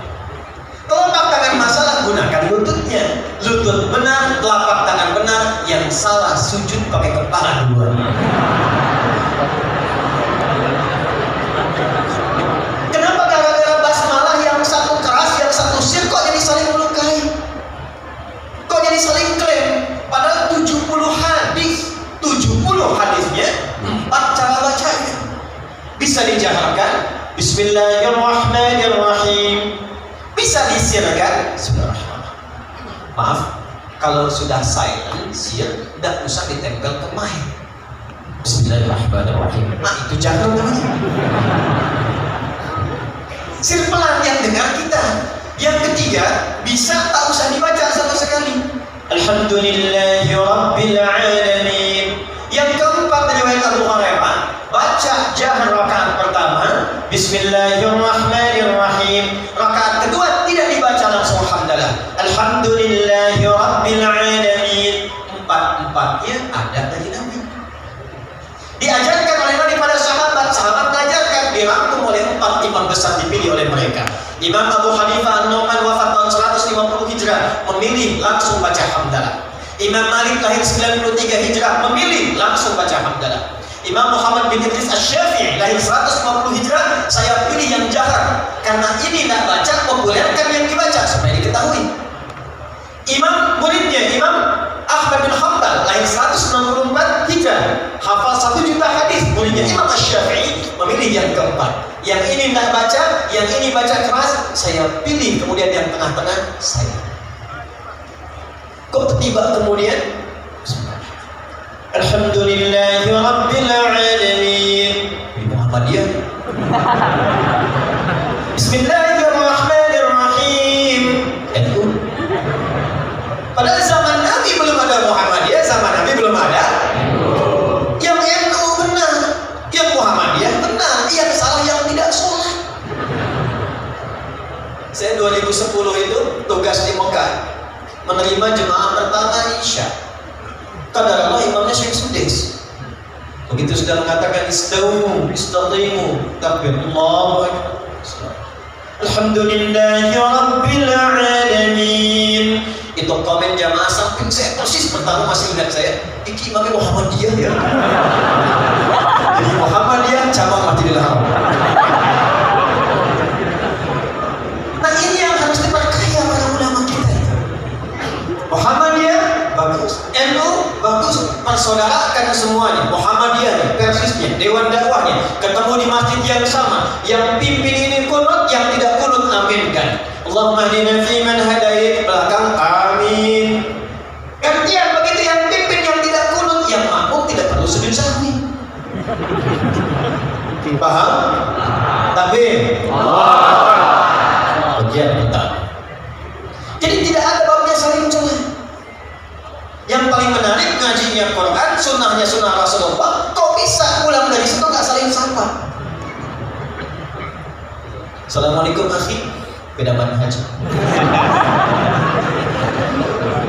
Telapak tangan masalah, gunakan lututnya. Lutut benar, telapak tangan benar. Yang salah sujud pakai kepala duluan. Kenapa gara-gara basmalah yang satu keras, yang satu sir kok jadi saling melukai? Kok jadi saling klaim? dijaharkan Bismillahirrahmanirrahim. Bisa disirkan Bismillahirrahmanirrahim. Maaf, kalau sudah silent, sir, tidak usah ditempel ke mic. Bismillahirrahmanirrahim. Nah, itu jahar namanya. Sir pelan yang dengar kita. Yang ketiga, bisa tak usah dibaca sama sekali. Alhamdulillahi Rabbil Alamin. Yang keempat, riwayat Abu Hurairah, baca jahar rakaat pertama Bismillahirrahmanirrahim. Rakaat kedua tidak dibaca langsung hamdalah. Alhamdulillahi Rabbil Alamin. Empat-empatnya ada dari Nabi. Diajarkan oleh Nabi pada sahabat. Sahabat mengajarkan, dirangkum oleh 4 imam besar dipilih oleh mereka. Imam Abu Hanifah An-Nu'man wafat tahun 150 Hijrah, memilih langsung baca hamdalah. Imam Malik lahir 93 Hijrah, memilih langsung baca hamdalah. Imam Muhammad bin Idris Asy-Syafi'i lahir 150 Hijrah, saya pilih yang jahar karena ini tidak baca, populerkan yang dibaca supaya diketahui. Imam muridnya Imam Ahmad bin Hanbal lahir 164 Hijrah, hafal 1 juta hadis. Muridnya Imam Asy-Syafi'i memilih yang keempat. Yang ini tidak baca, yang ini baca keras, saya pilih. Kemudian yang tengah-tengah saya. Kok tiba kemudian? Alhamdulillahi Rabbil Alamin. Ini Muhammadiyah. Bismillahirrahmanirrahim. NU. Padahal zaman Nabi belum ada Muhammadiyah, zaman Nabi belum ada. Yang NU benar, yang Muhammadiyah benar, yang salah yang tidak sholat. Saya 2010 itu tugas di Mekah, menerima jemaah pertama Isya. Qadarullah imamnya Syekh Sudais. Begitu sudah mengatakan istawu, istaqimu, takbir, Allahu Akbar. Alhamdulillahi Rabbil Alamin. Itu komen jamaah samping saya persis pertama masih ingat saya. Iki imamnya Muhammadiyah ya. Jadi Muhammadiyah cabang Masjidil Haram. Nah ini yang harus diperkaya para ulama kita. Muhammadiyah bagus, NU bagus, persaudarakan semuanya. Muhammadiyah persisnya, dewan dakwahnya ketemu di masjid yang sama. Yang pimpin ini kunut, yang tidak kunut aminkan. Allahumma hdina fi man hadait, belakang amin. Gantian begitu, yang pimpin yang tidak kunut, yang makmum tidak perlu sujud sahwi. Paham? Takbir. Bagian pertama. Jadi tidak ada babnya saling celah. Yang paling menarik ngajinya Quran, sunnahnya sunnah Rasulullah. Kok bisa pulang dari situ nggak saling sapa? Assalamualaikum akhi, beda manhaj.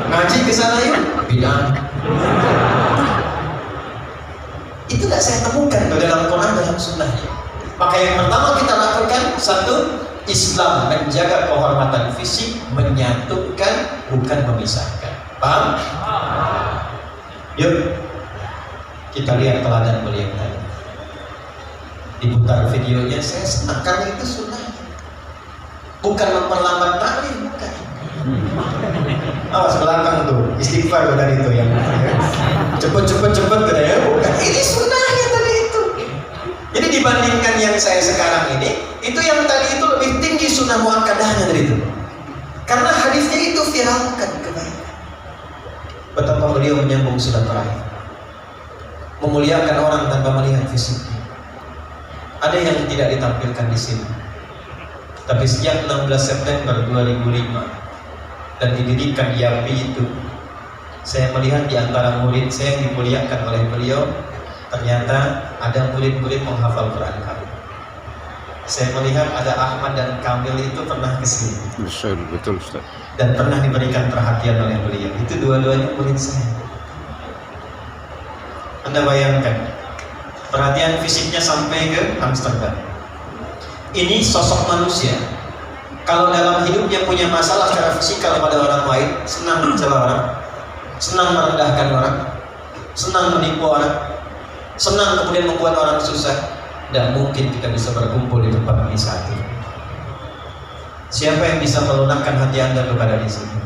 Ngaji ke sana yuk, bidang. Itu tidak saya temukan dalam Quran, dalam sunnahnya. Maka yang pertama kita lakukan, satu, Islam menjaga kehormatan fisik, menyatukan bukan memisahkan. Paham? Yuk kita lihat teladan beliau tadi. Diputar videonya, saya senang karena itu sunnah. Bukan memperlambat taklim, bukan. Awas belakang tuh, istighfar dari itu yang cepet katanya, bukan. Ini sunnahnya tadi itu. Jadi dibandingkan yang saya sekarang ini, itu yang tadi itu lebih tinggi sunnah muakkadahnya dari itu. Karena hadisnya itu viralkan kebaikan. Betapa beliau menyambung silaturahim, memuliakan orang tanpa melihat fisiknya. Ada yang tidak ditampilkan di sini. Tapi sejak 16 September 2005 dan didirikan YAPI itu, saya melihat di antara murid saya yang dimuliakan oleh beliau, ternyata ada murid-murid menghafal Quran kami. Saya melihat ada Ahmad dan Kamil itu pernah ke sini. Betul Ustaz. Dan pernah diberikan perhatian oleh beliau. Itu dua-duanya murid saya. Anda bayangkan, perhatian fisiknya sampai ke Amsterdam. Ini sosok manusia. Kalau dalam hidupnya punya masalah secara fisikal pada orang lain, senang mencela orang, senang merendahkan orang, senang menipu orang, senang kemudian membuat orang susah. Dan mungkin kita bisa berkumpul di tempat ini saat ini. Siapa yang bisa melunakkan hati Anda kepada di sini?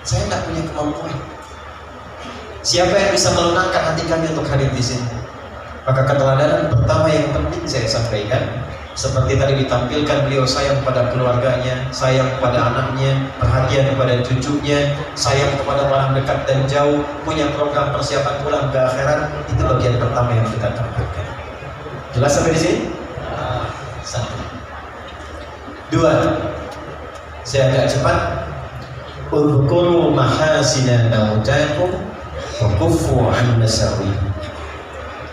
Saya tidak punya kemampuan. Siapa yang bisa melunakkan hati kami untuk hadir di sini? Maka keteladanan pertama yang penting saya sampaikan, seperti tadi ditampilkan, beliau sayang pada keluarganya, sayang pada anaknya, perhatian kepada cucunya, sayang kepada orang dekat dan jauh, punya program persiapan pulang ke akhirat. Itu bagian pertama yang kita tampilkan. Jelas sampai di sini? Satu. Dua, saya agak cepat. Udhkuru mahasina mautakum wa kuffu an masawi.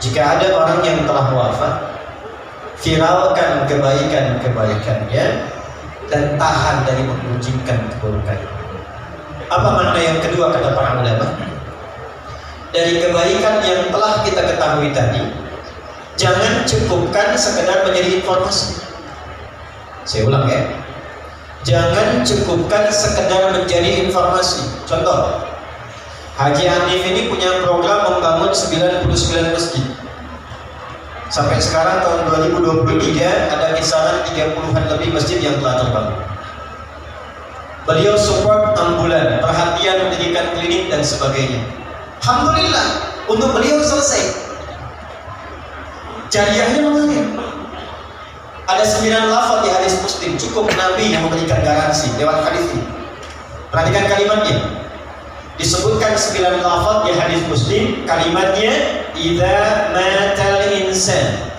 Jika ada orang yang telah wafat, viralkan kebaikan-kebaikannya dan tahan dari memuncingkan keburukan. Apa makna yang kedua kata para ulama? Dari kebaikan yang telah kita ketahui tadi, jangan cukupkan sekedar menjadi informasi. Saya ulang ya. Jangan cukupkan sekedar menjadi informasi. Contoh, Haji Hanif ini punya program membangun 99 masjid. Sampai sekarang tahun 2023 ada kisaran 30-an lebih masjid yang telah terbangun. Beliau support ambulan, perhatian pendidikan klinik dan sebagainya. Alhamdulillah, untuk beliau selesai. Jariahnya mengalir. Ada 9 lafaz di hadis Muslim, cukup Nabi yang memberikan garansi lewat hadis ini. Perhatikan kalimatnya. Disebutkan 9 lafaz di hadis Muslim, kalimatnya idza matal insan,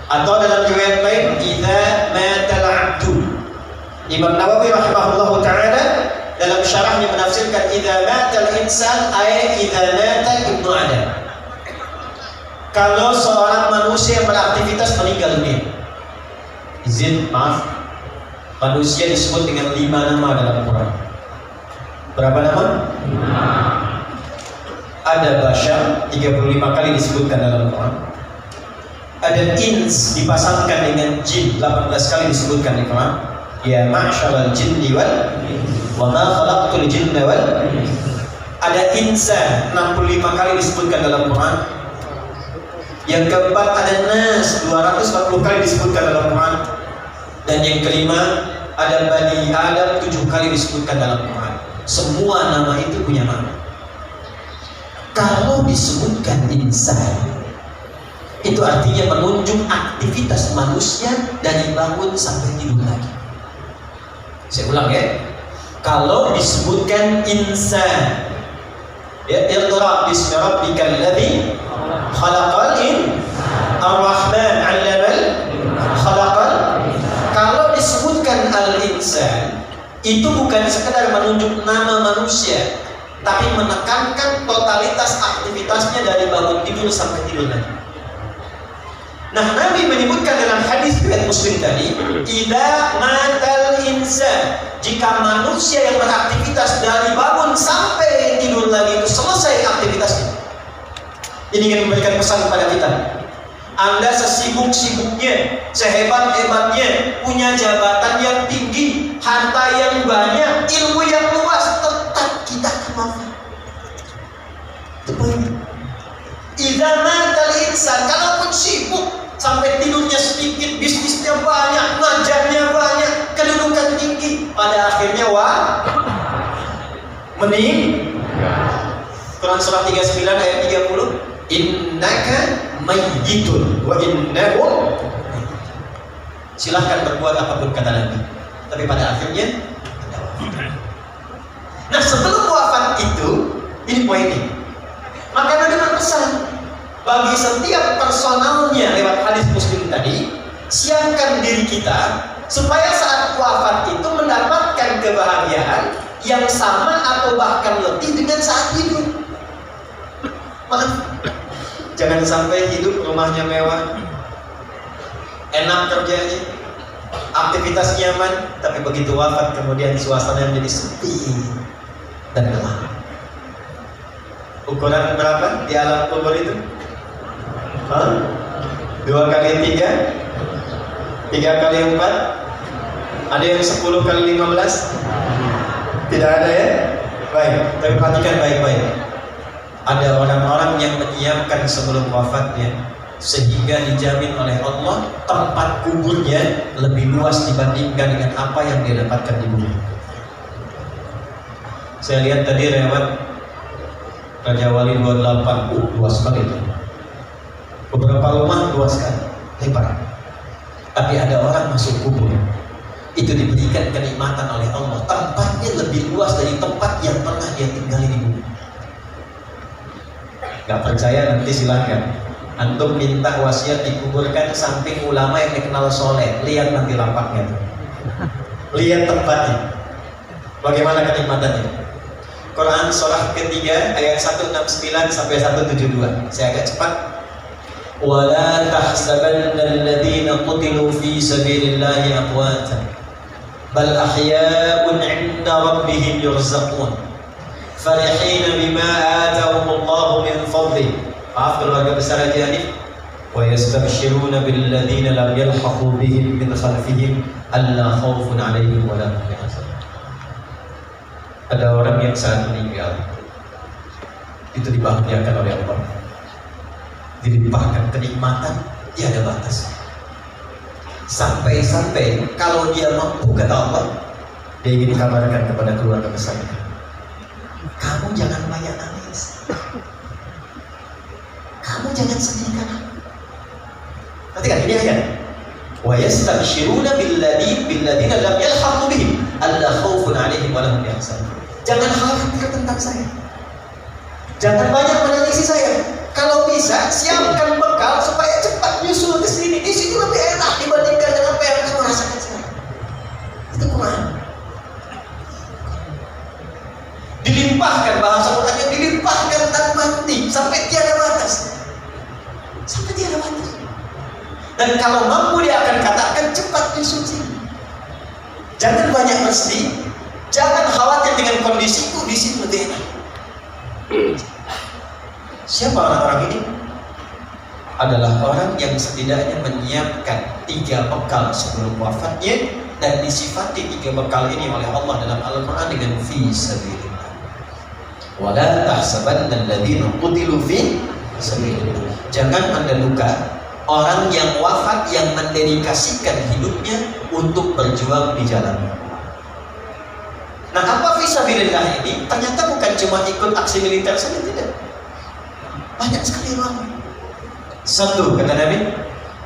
atau dalam riwayat lain idza matal abdu. Imam Nawawi rahimahullahu taala dalam syarahnya menafsirkan idza matal insan ay idza mata ibnu adam. Kalau seorang manusia yang beraktivitas meninggal dunia. Izin, maaf, manusia disebut dengan 5 nama dalam Quran. Berapa nama? Ada Bashar 35 kali disebutkan dalam Quran. Ada ins dipasangkan dengan jin 18 kali disebutkan di Quran. Ya ma'syaral jinni wal wa ma khalaqtul jinna wal. Ada insan 65 kali disebutkan dalam Quran. Yang keempat ada nas 240 kali disebutkan dalam Quran. Dan yang kelima ada Bani Adam 7 kali disebutkan dalam Quran. Semua nama itu punya makna. Kalau disebutkan insan, itu artinya menunjuk aktivitas manusia dari bangun sampai tidur lagi. Saya ulang ya. Kalau disebutkan insan, ya iqra bismi rabbikal ladzi khalaqal ar-rahman 'allamal khalaqal. Kalau disebutkan al-insan, itu bukan sekedar menunjuk nama manusia, tapi menekankan totalitas aktivitasnya dari bangun tidur sampai tidur lagi. Nah, Nabi menyebutkan dalam hadis riwayat Muslim tadi, idza matal insan, jika manusia yang beraktivitas dari bangun sampai tidur lagi itu selesai aktivitasnya. Ini ingin memberikan pesan kepada kita. Anda sesibuk-sibuknya, sehebat-hebatnya, punya jabatan yang tinggi, harta yang banyak, ilmu yang luas, tetap kita kemana? Itu poinnya. Idza matal insan, kalaupun sibuk sampai tidurnya sedikit, bisnisnya banyak, ngajarnya banyak, kedudukan tinggi, pada akhirnya Quran surah 39 ayat 30, innaka mayyitun wa innahum. Silahkan berbuat apapun kata Nabi, tapi pada akhirnya. Nah, sebelum wafat itu, ini poinnya. Maka Nabi berpesan bagi setiap personalnya lewat hadis Muslim tadi, siapkan diri kita supaya saat wafat itu mendapatkan kebahagiaan yang sama atau bahkan lebih dengan saat hidup. Maaf, jangan sampai hidup rumahnya mewah, enak kerjanya, aktivitas nyaman, tapi begitu wafat kemudian suasana menjadi sepi dan gelap. Ukuran berapa di alam kubur itu? 2 kali 3, 3 kali 4, ada yang 10 kali 15? Tidak ada ya? Baik, tapi perhatikan baik-baik. Ada orang-orang yang menyiapkan sebelum wafatnya sehingga dijamin oleh Allah tempat kuburnya lebih luas dibandingkan dengan apa yang dia dapatkan di bumi. Saya lihat tadi lewat Raja Wali 28, luas banget itu. Beberapa rumah luas sekali, lebar. Tapi ada orang masuk kubur, itu diberikan kenikmatan oleh Allah. Tempatnya lebih luas dari tempat yang pernah dia tinggali di bumi. Gak percaya nanti silakan. Antum minta wasiat dikuburkan samping ulama yang dikenal soleh. Lihat nanti lapaknya. Lihat tempatnya. Bagaimana kenikmatannya. Quran surah ketiga ayat 169 sampai 172. Saya agak cepat. Wala tahsabanna alladhina qutilu fi sabilillahi amwatan bal ahya'un 'inda rabbihim yurzaqun farihina bima atahumullahu min fadlihi. Maaf keluarga besar Haji Hanif. Wa yastabshiruna billadhina lam yalhaqu bihim min khalfihim alla khaufun 'alaihim wa la hum yahzanun. Ada orang yang saat meninggal itu dibahagiakan oleh Allah, dilimpahkan kenikmatan tiada batas. Sampai-sampai kalau dia mampu, kata Allah, dia ingin kabarkan kepada keluarga besarnya, kamu jangan banyak nangis, kamu jangan sedih kan. Nanti kan ini ayat. Wa yastabshiruna billadzina lam yalhaqu bihim alla khaufun 'alaihim wa lahum yahzanun. Jangan khawatir tentang saya. Jangan banyak menangisi saya. Kalau bisa siapkan bekal supaya cepat nyusul ke sini. Di sini lebih enak dibandingkan dengan apa yang kamu rasakan sekarang. Itu Quran. Dilimpahkan, bahasa Qurannya dilimpahkan tanpa henti sampai tiada batas. Sampai tiada batas. Dan kalau mampu dia akan katakan cepat nyusul sini. Jangan banyak bersedih. Jangan khawatir dengan kondisiku, di sini lebih enak. Siapa orang-orang ini? Adalah orang yang setidaknya menyiapkan 3 bekal sebelum wafatnya dan disifati 3 bekal ini oleh Allah dalam Al-Quran dengan fi sabilillah. Wala tahsabanna alladhina qutilu fi sabilillah. Jangan Anda luka orang yang wafat yang mendedikasikan hidupnya untuk berjuang di jalan. Nah, apa fisabilillah ini? Ternyata bukan cuma ikut aksi militer saja, tidak. Banyak sekali orang. Satu, kata Nabi,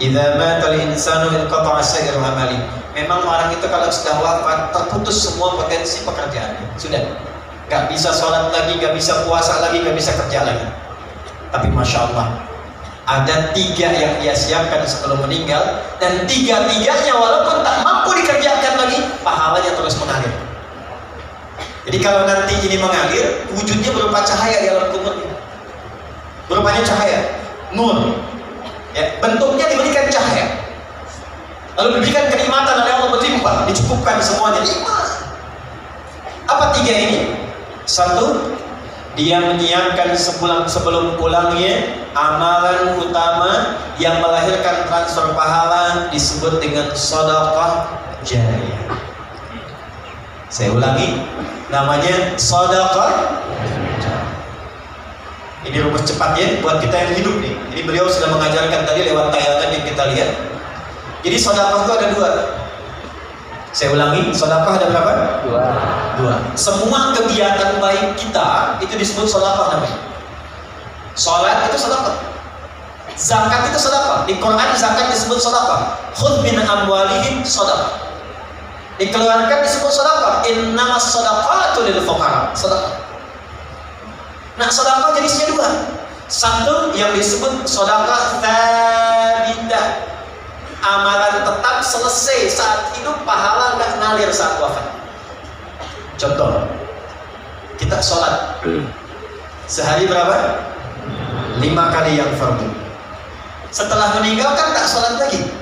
idza matal insanu inqata'a sa'iru amali. Memang orang itu kalau sudah wafat terputus semua potensi pekerjaannya. Sudah. Gak bisa sholat lagi, gak bisa puasa lagi, gak bisa kerja lagi. Tapi Masya Allah, ada 3 yang dia siapkan sebelum meninggal, dan 3-tiganya walaupun tak mampu dikerjakan lagi, pahalanya terus mengalir. Jadi kalau nanti ini mengalir, wujudnya berupa cahaya di alam kuburnya. Berupanya cahaya, nur. Ya, bentuknya diberikan cahaya. Lalu diberikan kenikmatan oleh Allah berlimpah, dicukupkan semuanya. Nikmat. Apa 3 ini? 1, dia menyiapkan sebelum pulangnya amalan utama yang melahirkan transfer pahala disebut dengan sedekah jariyah. Saya ulangi, namanya sedekah. Ini rumus cepatnya buat kita yang hidup nih. Ini beliau sudah mengajarkan tadi lewat tayangan yang kita lihat. Jadi sedekah itu ada 2. Saya ulangi, sedekah ada berapa? 2. Semua kegiatan baik kita itu disebut sedekah namanya. Salat itu sedekah. Zakat itu sedekah. Di Quran zakat disebut sedekah. Khudh min amwalihim sedekah. Dikeluarkan disebut sedekah. Innamas shadaqatu lil fuqara. Sedekah. Nah, sedekah jenisnya 2. 1 yang disebut sedekah tsabitah. Amalan tetap selesai saat hidup, pahala nggak ngalir saat wafat. Contoh, kita sholat sehari berapa? 5 kali yang fardu. Setelah meninggal kan tak sholat lagi.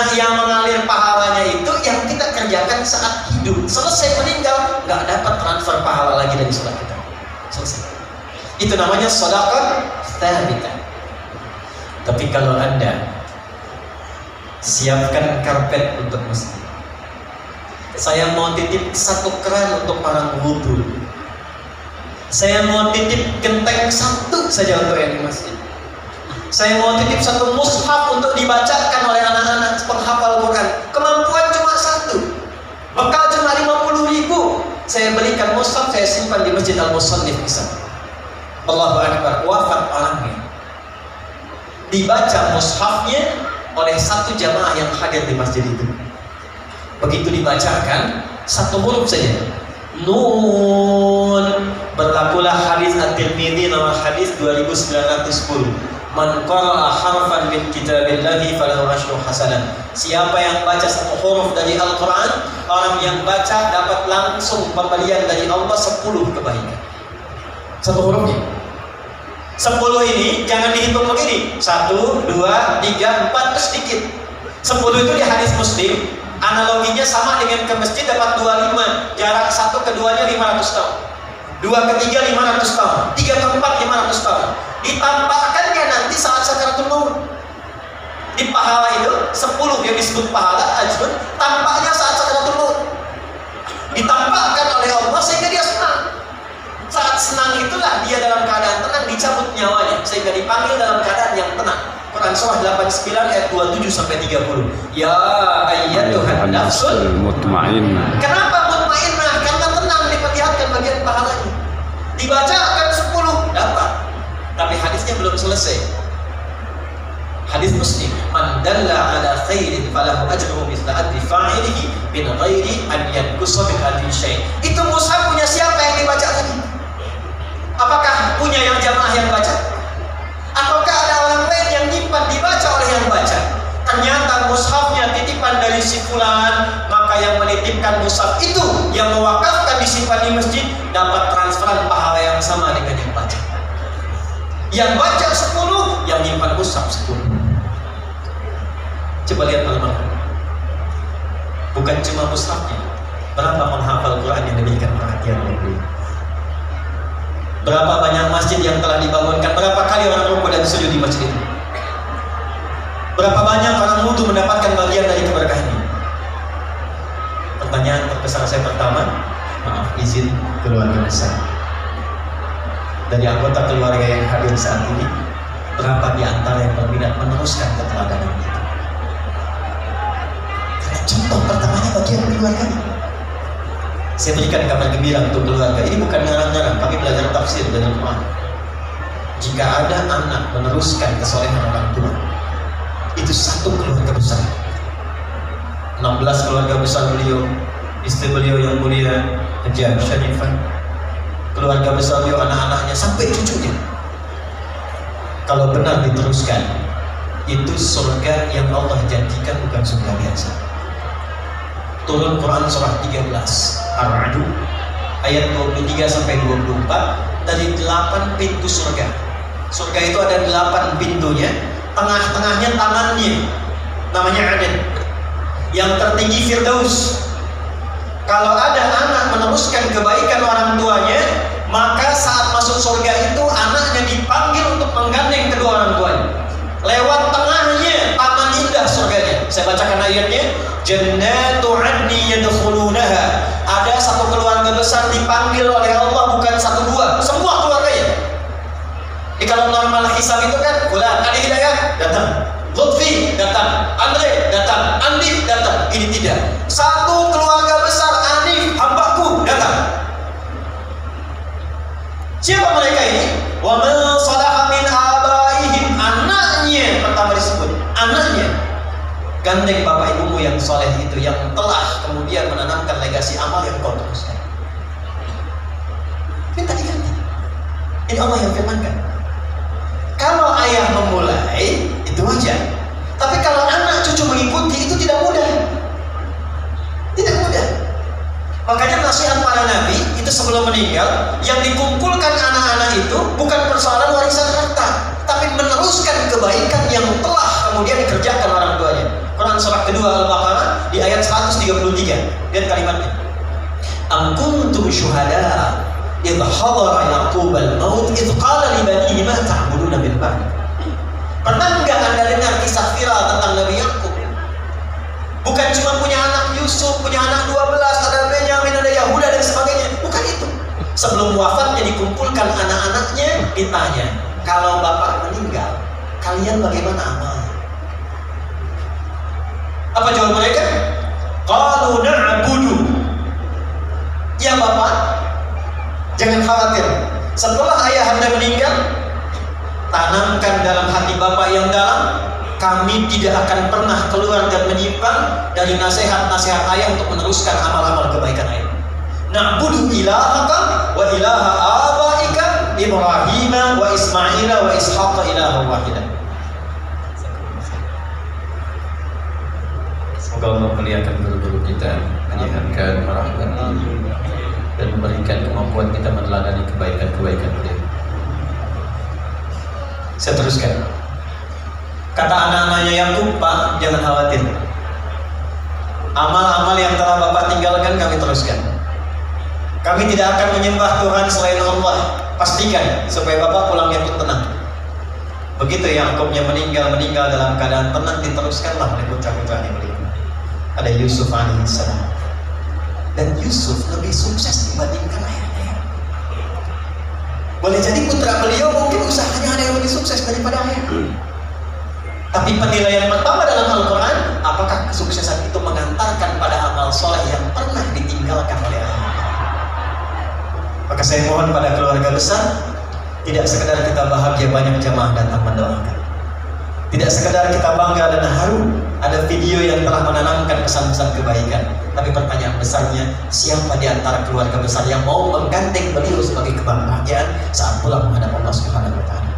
Nah, yang mengalir pahalanya itu yang kita kerjakan saat hidup. Selesai meninggal, nggak dapat transfer pahala lagi dari sholat kita. Selesai. Itu namanya sedekah tsabitah. Tapi kalau Anda siapkan karpet untuk masjid, saya mau titip 1 keran untuk orang wudhu, saya mau titip genteng 1 saja untuk yang di masjid, saya mau titip 1 mushaf untuk dibacakan oleh anak-anak penghafal Quran, kemampuan cuma 1, bekal cuma 50.000, saya berikan mushaf, saya simpan di masjid Al-Musannif bisa. Allahu Akbar, wafat orangnya. dibaca mushafnya oleh satu jamaah yang hadir di masjid itu. Begitu dibacakan satu huruf saja, Nun, berlakulah hadis At-Tirmidzi nomor hadis 2910. Man qara'a harfan min kitabillahi falahu asyru hasanah. Siapa yang baca satu huruf dari Al-Quran, orang yang baca dapat langsung pemberian dari Allah 10 kebaikan. Satu hurufnya 10 ini jangan dihitung begini 1, 2, 3, 4 itu sedikit. 10 itu di hadis Muslim analoginya sama dengan ke masjid dapat 25, jarak satu keduanya 500 tahun, 2 ke 3 500 tahun, 3 ke 4 500 tahun. Ditampakkannya nanti saat sakaratul maut. Di pahala itu 10 yang disebut pahala ajrun, tampaknya saat sakaratul maut. Ditampakkan oleh Allah sehingga dia senang. Saat senang itulah dia dalam keadaan tenang dicabut nyawanya sehingga dipanggil dalam keadaan yang tenang. Quran surah 89 ayat 27 sampai 30. Ya ayyatuhan nafsul mutmainnah. Kenapa mutmainnah? Karena tenang, diperlihatkan bagian pahalanya. Dibacakan 10 dapat. Tapi hadisnya belum selesai. Hadis Muslim, man dalla ala khairin falahu ajruhu mithla ajri fa'ilihi min ghairi an yanqusa min ajri syai'. Itu mushaf punya siapa yang dibaca tadi? Apakah punya yang jamaah yang baca? Ataukah ada orang lain yang nyimpan dibaca oleh yang baca? Ternyata mushafnya titipan dari si fulan, maka yang menitipkan mushaf itu yang mewakafkan disimpan di masjid dapat transferan pahala yang sama dengan yang baca. Yang baca 10, yang nyimpan mushaf 10. Coba lihat teman-teman. Bukan cuma mushafnya, berapa penghafal Quran yang diberikan perhatian oleh beliau. Berapa banyak masjid yang telah dibangunkan, berapa kali orang rukuk dan sujud di masjid itu. Berapa banyak orang wudu mendapatkan bagian dari keberkahan ini. Pertanyaan terbesar saya pertama, maaf izin keluarga besar. Dari anggota keluarga yang hadir saat ini, berapa di antara yang berminat meneruskan keteladanan itu? Karena contoh pertamanya bagian keluarga ini. Saya berikan kabar gembira untuk keluarga. Ini bukan ngarang-ngarang, kami belajar tafsir dan Al-Quran. Jika ada anak meneruskan kesolehan orang tua, itu satu keluarga besar. 16 keluarga besar beliau, istri beliau yang mulia Hajiah Syarifah, keluarga besar beliau, anak-anaknya sampai cucunya. Kalau benar diteruskan, itu surga yang Allah janjikan, bukan surga biasa. Turun Quran surah 13 Ar-Ra'd ayat 23 sampai 24, dari 8 pintu surga. Surga itu ada 8 pintunya, tengah-tengahnya tamannya namanya Aden, yang tertinggi Firdaus. Kalau ada anak meneruskan kebaikan orang tuanya, maka saat masuk surga itu anaknya dipanggil untuk menggandeng kedua orang tuanya. Lewat tengahnya taman indah surganya. Saya bacakan ayatnya. Jannatu 'adni yadkhulunaha. Ada satu keluarga besar dipanggil oleh Allah, bukan 1 2, semua keluarganya. Kalau normal hisab itu kan, fulan, Adi Hidayat datang, Lutfi datang, Andre datang, Andi datang. Ini tidak. Satu keluarga besar, Anif hambaku datang. Siapa mereka ini? Wa man salaha min abaihim, anaknya pertama disebut, anaknya. Gandeng bapak ibumu yang soleh itu, yang telah kemudian menanamkan legasi amal yang kau teruskan. Minta diganti. Ini Allah yang firmankan. Kalau ayah memulai, itu wajar. Tapi kalau anak cucu mengikuti, itu tidak mudah. Tidak mudah. Makanya nasihat para nabi itu sebelum meninggal, yang dikumpulkan anak-anak itu bukan persoalan warisan harta, tapi meneruskan kebaikan yang telah kemudian dikerjakan orang tuanya. Quran surah kedua Al-Baqarah di ayat 133. Lihat kalimatnya. Am kuntum syuhada idh hadara Yaqub al-maut idh qala li banihi ma ta'buduna min ba'di. Pernah enggak Anda dengar kisah viral tentang Nabi Yakub? Bukan cuma punya anak Yusuf, punya anak 12, ada Benyamin, ada Yahuda dan sebagainya. Bukan itu. Sebelum wafatnya dikumpulkan anak-anaknya, ditanya, kalau bapak meninggal, kalian bagaimana amalnya? Apa jawab mereka? Qalu na'budu. Ya bapak, jangan khawatir. Setelah ayah Anda meninggal, tanamkan dalam hati Bapak yang dalam, kami tidak akan pernah keluar dan menyimpang dari nasihat-nasihat ayah untuk meneruskan amal-amal kebaikan ayah. Na'budu ilahaka wa ilaha abaika Ibrahim wa Ismail wa Ishaq ilaha wahidah. Semoga Allah memuliakan guru-guru kita, menyehatkan, merahmati, dan memberikan kemampuan kita meneladani kebaikan-kebaikan beliau. Saya teruskan. Kata anak-anaknya Yakub, Pak, jangan khawatir. Amal-amal yang telah Bapak tinggalkan kami teruskan. Kami tidak akan menyembah Tuhan selain Allah. Pastikan supaya Bapak pulangnya pun tenang. Begitu Yakubnya meninggal dalam keadaan tenang, diteruskanlah oleh putra-putranya beliau. Ada Yusuf alaihissalam. Dan Yusuf lebih sukses dibandingkan ayahnya. Boleh jadi putra beliau mungkin usahanya ada yang lebih sukses daripada ayah. Tapi penilaian pertama dalam Al-Quran, apakah kesuksesan itu mengantarkan pada amal soleh yang pernah ditinggalkan oleh ayah? Maka saya mohon pada keluarga besar, tidak sekedar kita bahagia banyak jamaah datang mendoakan, tidak sekedar kita bangga dan haru ada video yang telah menanamkan pesan-pesan kebaikan, tapi pertanyaan besarnya, siapa di antara keluarga besar yang mau menggandeng beliau sebagai kebahagiaan saat pulang menghadap Allah Subhanahu wa Ta'ala?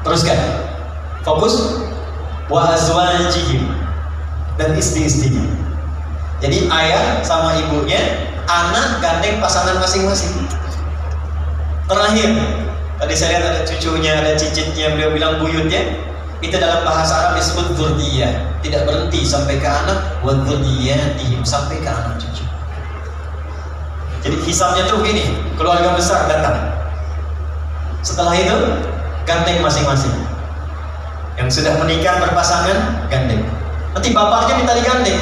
Teruskan, fokus wa azwajihim, dan istri-istrinya. Jadi ayah sama ibunya, anak gandeng pasangan masing-masing. Terakhir, tadi saya lihat ada cucunya, ada cicitnya, beliau bilang buyutnya. Itu dalam bahasa Arab disebut dzurriyyah, tidak berhenti sampai ke anak, wa dzurriyyatihim, sampai ke anak cucu. Jadi hisabnya tuh begini, keluarga besar datang. Setelah itu gandeng masing-masing. Yang sudah menikah berpasangan gandeng. Nanti bapaknya minta digandeng.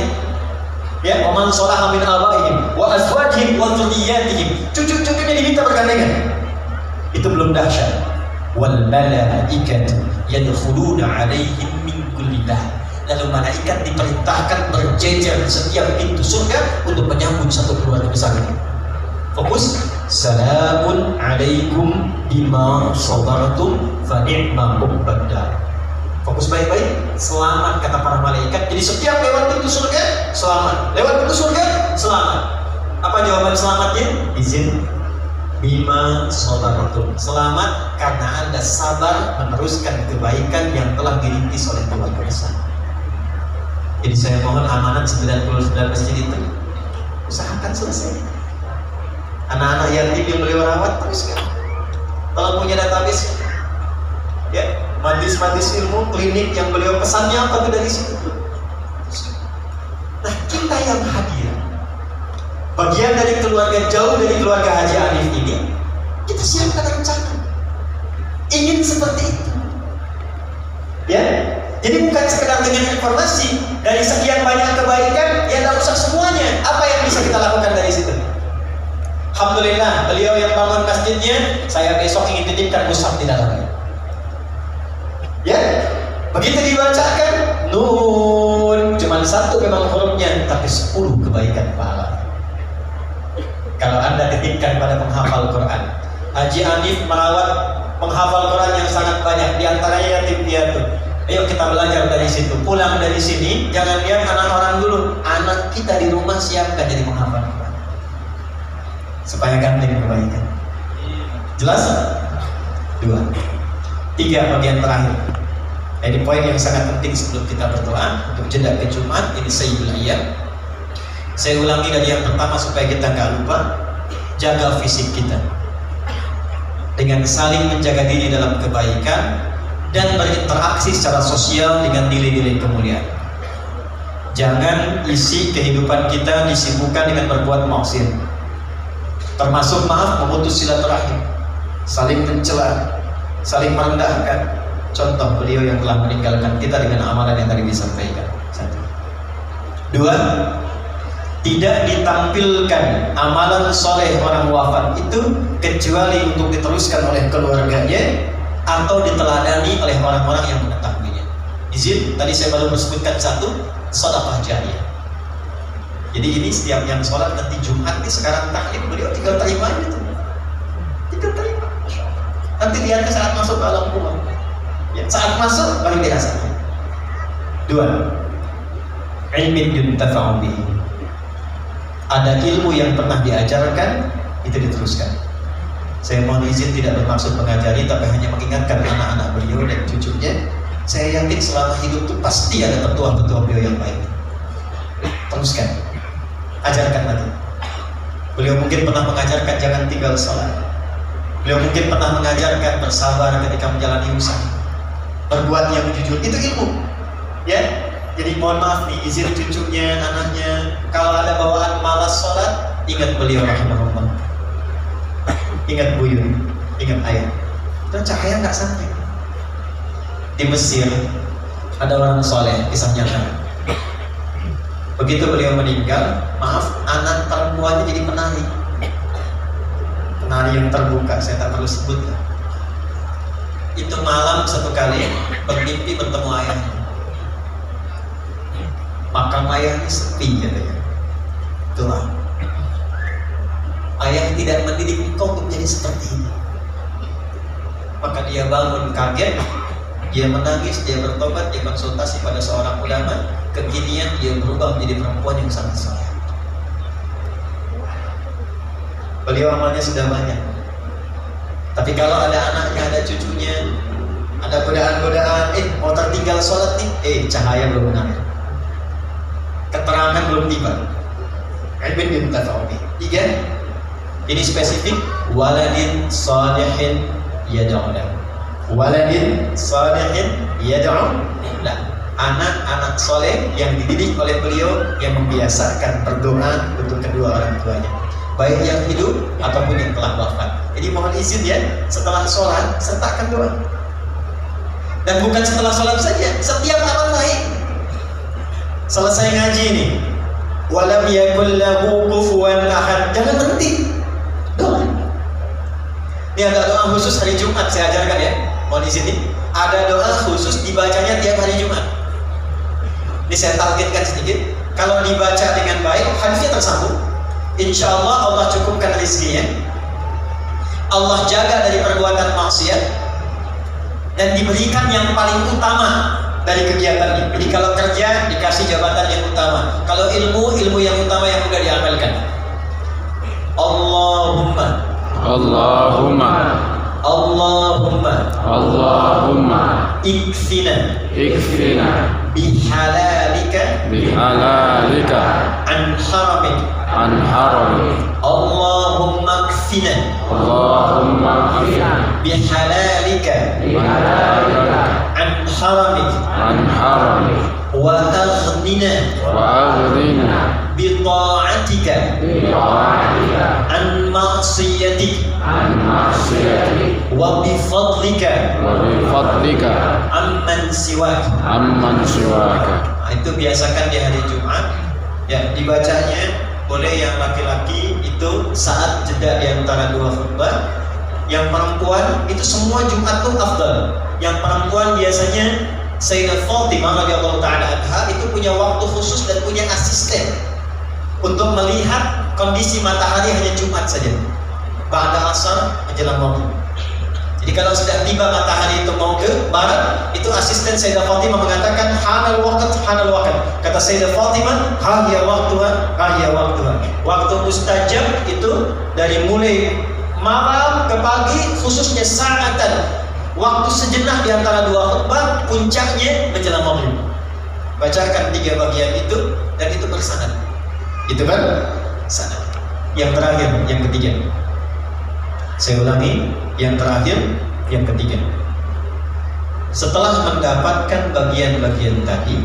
Ya, waman sholaha min abaihim wa azwajihim wa dzurriyyatihim. Cucu-cucunya diminta bergandengan. Itu belum dahsyat. Wal malaikatu yadkhuluna 'alaihim min kulli bab. Lalu malaikat diperintahkan berjejer di setiap pintu surga untuk menyambut satu keluarga besar ini. Fokus, salamun 'alaikum bima sabartum fa ni'ma uqbad. Fokus baik-baik, selamat kata para malaikat. Jadi setiap lewat pintu surga, selamat. Lewat pintu surga, selamat. Apa jawaban selamatnya? Izin bima sabartum. Selamat karena Anda sabar meneruskan kebaikan yang telah dirintis oleh keluarga besar. Jadi saya mohon amanat 99 masjid itu usahakan selesai. Anak-anak yatim yang beliau rawat teruskan. Kalau punya database, ya, majlis-majlis ilmu, klinik yang beliau pesannya apa tuh dari situ. Nah, kita yang hadir, bagian dari keluarga jauh dari keluarga Haji Hanif ini, kita siapkan rencana. Ingin seperti itu. Ya, jadi bukan sekedar dengan informasi dari sekian banyak kebaikan, ya tidak usah semuanya. Apa yang bisa kita lakukan dari situ? Alhamdulillah, beliau yang bangun masjidnya, saya besok ingin titipkan mushaf di dalamnya. Ya, begitu dibacakan Nun, cuma satu memang hurufnya, tapi 10 kebaikan pahala. Kalau Anda titipkan pada penghafal Quran. Haji Hanif merawat penghafal Quran yang sangat banyak, diantaranya yatim piatu. Ayo kita belajar dari situ. Pulang dari sini, jangan lihat anak orang dulu, anak kita di rumah siapkan jadi penghafal Quran, supaya gandeng kebaikan. Jelas? 2. 3 bagian terakhir. Ini poin yang sangat penting sebelum kita berdoa untuk jeda ke Jumat. Ini Sayyidul Ayyam. Saya ulangi dari yang pertama supaya kita nggak lupa. Jaga fisik kita dengan saling menjaga diri dalam kebaikan dan berinteraksi secara sosial dengan nilai-nilai kemuliaan. Jangan isi kehidupan kita disibukkan dengan berbuat maksiat, termasuk memutus silaturahim, saling mencela, saling merendahkan. Contoh beliau yang telah meninggalkan kita dengan amalan yang tadi disampaikan. 1. 2. Tidak ditampilkan amalan soleh orang wafat itu kecuali untuk diteruskan oleh keluarganya atau diteladani oleh orang-orang yang mengetahuinya. Izin, tadi saya baru sebutkan 1, sedekah jariyah. Jadi ini setiap yang sholat nanti Jumat ini sekarang taklim, beliau tinggal terima itu. Tinggal terima. Nanti lihat lihatnya saat masuk ke alam kubur. Ya, saat masuk baru dirasakan. 2. Ilmin yuntafa'u bihi. Ada ilmu yang pernah diajarkan, itu diteruskan. Saya mohon izin tidak bermaksud mengajari, tapi hanya mengingatkan anak-anak beliau dan cucunya. Saya yakin selama hidup itu pasti ada petua-petua beliau yang baik. Teruskan, ajarkan lagi. Beliau mungkin pernah mengajarkan jangan tinggal sholat. Beliau mungkin pernah mengajarkan bersabar ketika menjalani usaha, berbuat yang jujur. Itu ilmu, ya. Jadi mohon maaf nih, izin cucunya, anaknya, kalau ada bawaan malas sholat, ingat beliau rahimahullah, ingat buyut, ingat ayah. Dan cahaya nggak sampai. Di Mesir ada orang soleh, kisah nyata. Begitu beliau meninggal, maaf, anak perempuannya jadi penari. Penari yang terbuka, saya tak perlu sebut. Itu malam satu kali bermimpi bertemu ayahnya. Makam ayahnya sepi katanya. Itulah. Ayah tidak mendidik engkau untuk menjadi seperti ini. Maka dia bangun kaget, dia menangis, dia bertobat, dia konsultasi pada seorang ulama. Kekinian dia berubah menjadi perempuan yang sangat soleh. Beliau amalnya sudah banyak. Tapi kalau ada anaknya, ada cucunya, ada godaan-godaan, mau tertinggal sholat nih, cahaya belum mengalir, keterangan belum tiba. Ilmin yuntafa'u bihi. 3. Ini spesifik, waladin salihin yad'u lahu. Waladin salihin yad'u lahu. Anak-anak soleh yang dididik oleh beliau, yang membiasakan berdoa untuk kedua orang tuanya, baik yang hidup ataupun yang telah wafat. Jadi mohon izin ya, setelah sholat sertakan doa. Dan bukan setelah sholat saja, setiap amal lain. Selesai ngaji ini, walam yakul lahu kufuwan ahad, jangan berhenti doa. Ini ada doa khusus hari Jumat, saya ajarkan ya, mohon izin nih. Ada doa khusus dibacanya tiap hari Jumat. Ini saya targetkan sedikit. Kalau dibaca dengan baik, hadisnya tersambung, insya Allah Allah cukupkan rezekinya, Allah jaga dari perbuatan maksiat, dan diberikan yang paling utama dari kegiatannya. Jadi kalau kerja dikasih jabatan yang utama, kalau ilmu yang utama yang mudah diamalkan. Allahumma Allahumma Allahumma Allahumma ikfina bihalalika an haramik Allahumma ikfina bihalalika an haramik wa aghnina bita'atika an ma'siyatik wa bifadlika amman siwaka. Itu biasakan di hari Jumat ya, dibacanya boleh yang laki-laki itu saat jeda di antara dua khutbah. Yang perempuan itu semua Jumat tuh afdal. Yang perempuan biasanya Sayyidah Fatimah radhiyallahu ta'ala anha itu punya waktu khusus dan punya asisten untuk melihat kondisi matahari hanya Jumat saja, ba'da asar menjelang maghrib. Jadi kalau sudah tiba matahari itu mau ke barat, itu asisten Sayyidah Fatimah mengatakan hanal waqt. Kata Sayyidah Fatimah, hahiya waqtuha. Waktu mustajab itu dari mulai malam ke pagi, khususnya sa'atan, waktu sejenak di antara dua khutbah, puncaknya menjelang maghrib. Bacakan 3 bagian itu dan itu bersanad. Itu kan sanad. Yang terakhir, yang ketiga. Saya ulangi, yang terakhir, yang ketiga. Setelah mendapatkan bagian-bagian tadi,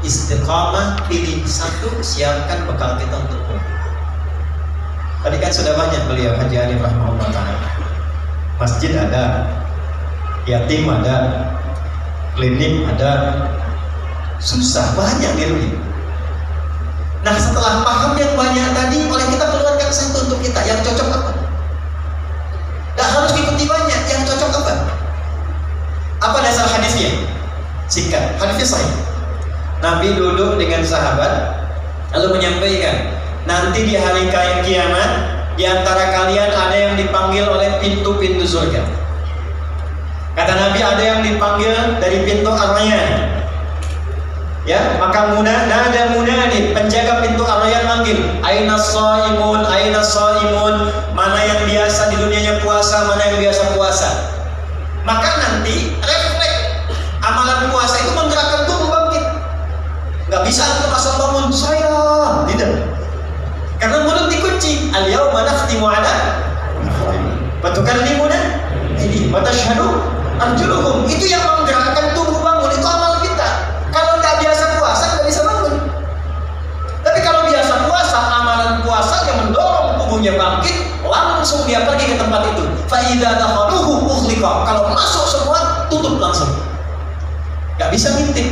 istiqamah, pilih satu, siapkan bekal kita untuk pulang. Tadi kan sudah banyak beliau Haji Arif rahimahullah ta'ala. Masjid ada, yatim ada, klinik ada, susah banyak di dunia. Nah setelah paham yang banyak tadi, oleh kita keluarkan satu untuk kita, yang cocok apa? Tidak harus ikuti banyak, yang cocok apa? Apa dasar hadisnya? Singkat, hadisnya sahih. Nabi duduk dengan sahabat, lalu menyampaikan, nanti di hari kiamat, di antara kalian ada yang dipanggil oleh pintu-pintu surga. Nabi ada yang dipanggil dari pintu Ar-Rayyan. Ya, maka nada munadin, penjaga pintu Ar-Rayyan manggil, aina shaimun, aina shaimun, mana yang biasa di dunianya puasa, mana yang biasa puasa. Maka nanti refleks amalan puasa itu menggerakkan tubuh bangkit. Nggak bisa untuk asal bangun saya, tidak. Karena mulut dikunci. Al-yauma nakhtimu ala wa tukallimuna aydihim wa tashhadu arjuluhum. Itu yang menggerakkan tubuh bangun, itu amal kita. Kalau nggak biasa puasa nggak bisa bangun. Tapi kalau biasa puasa, amalan puasa yang mendorong tubuhnya bangkit, langsung dia pergi ke tempat itu. Fa idza dakhaluhu ughliqa. Kalau masuk semua tutup langsung. Nggak bisa ngintip.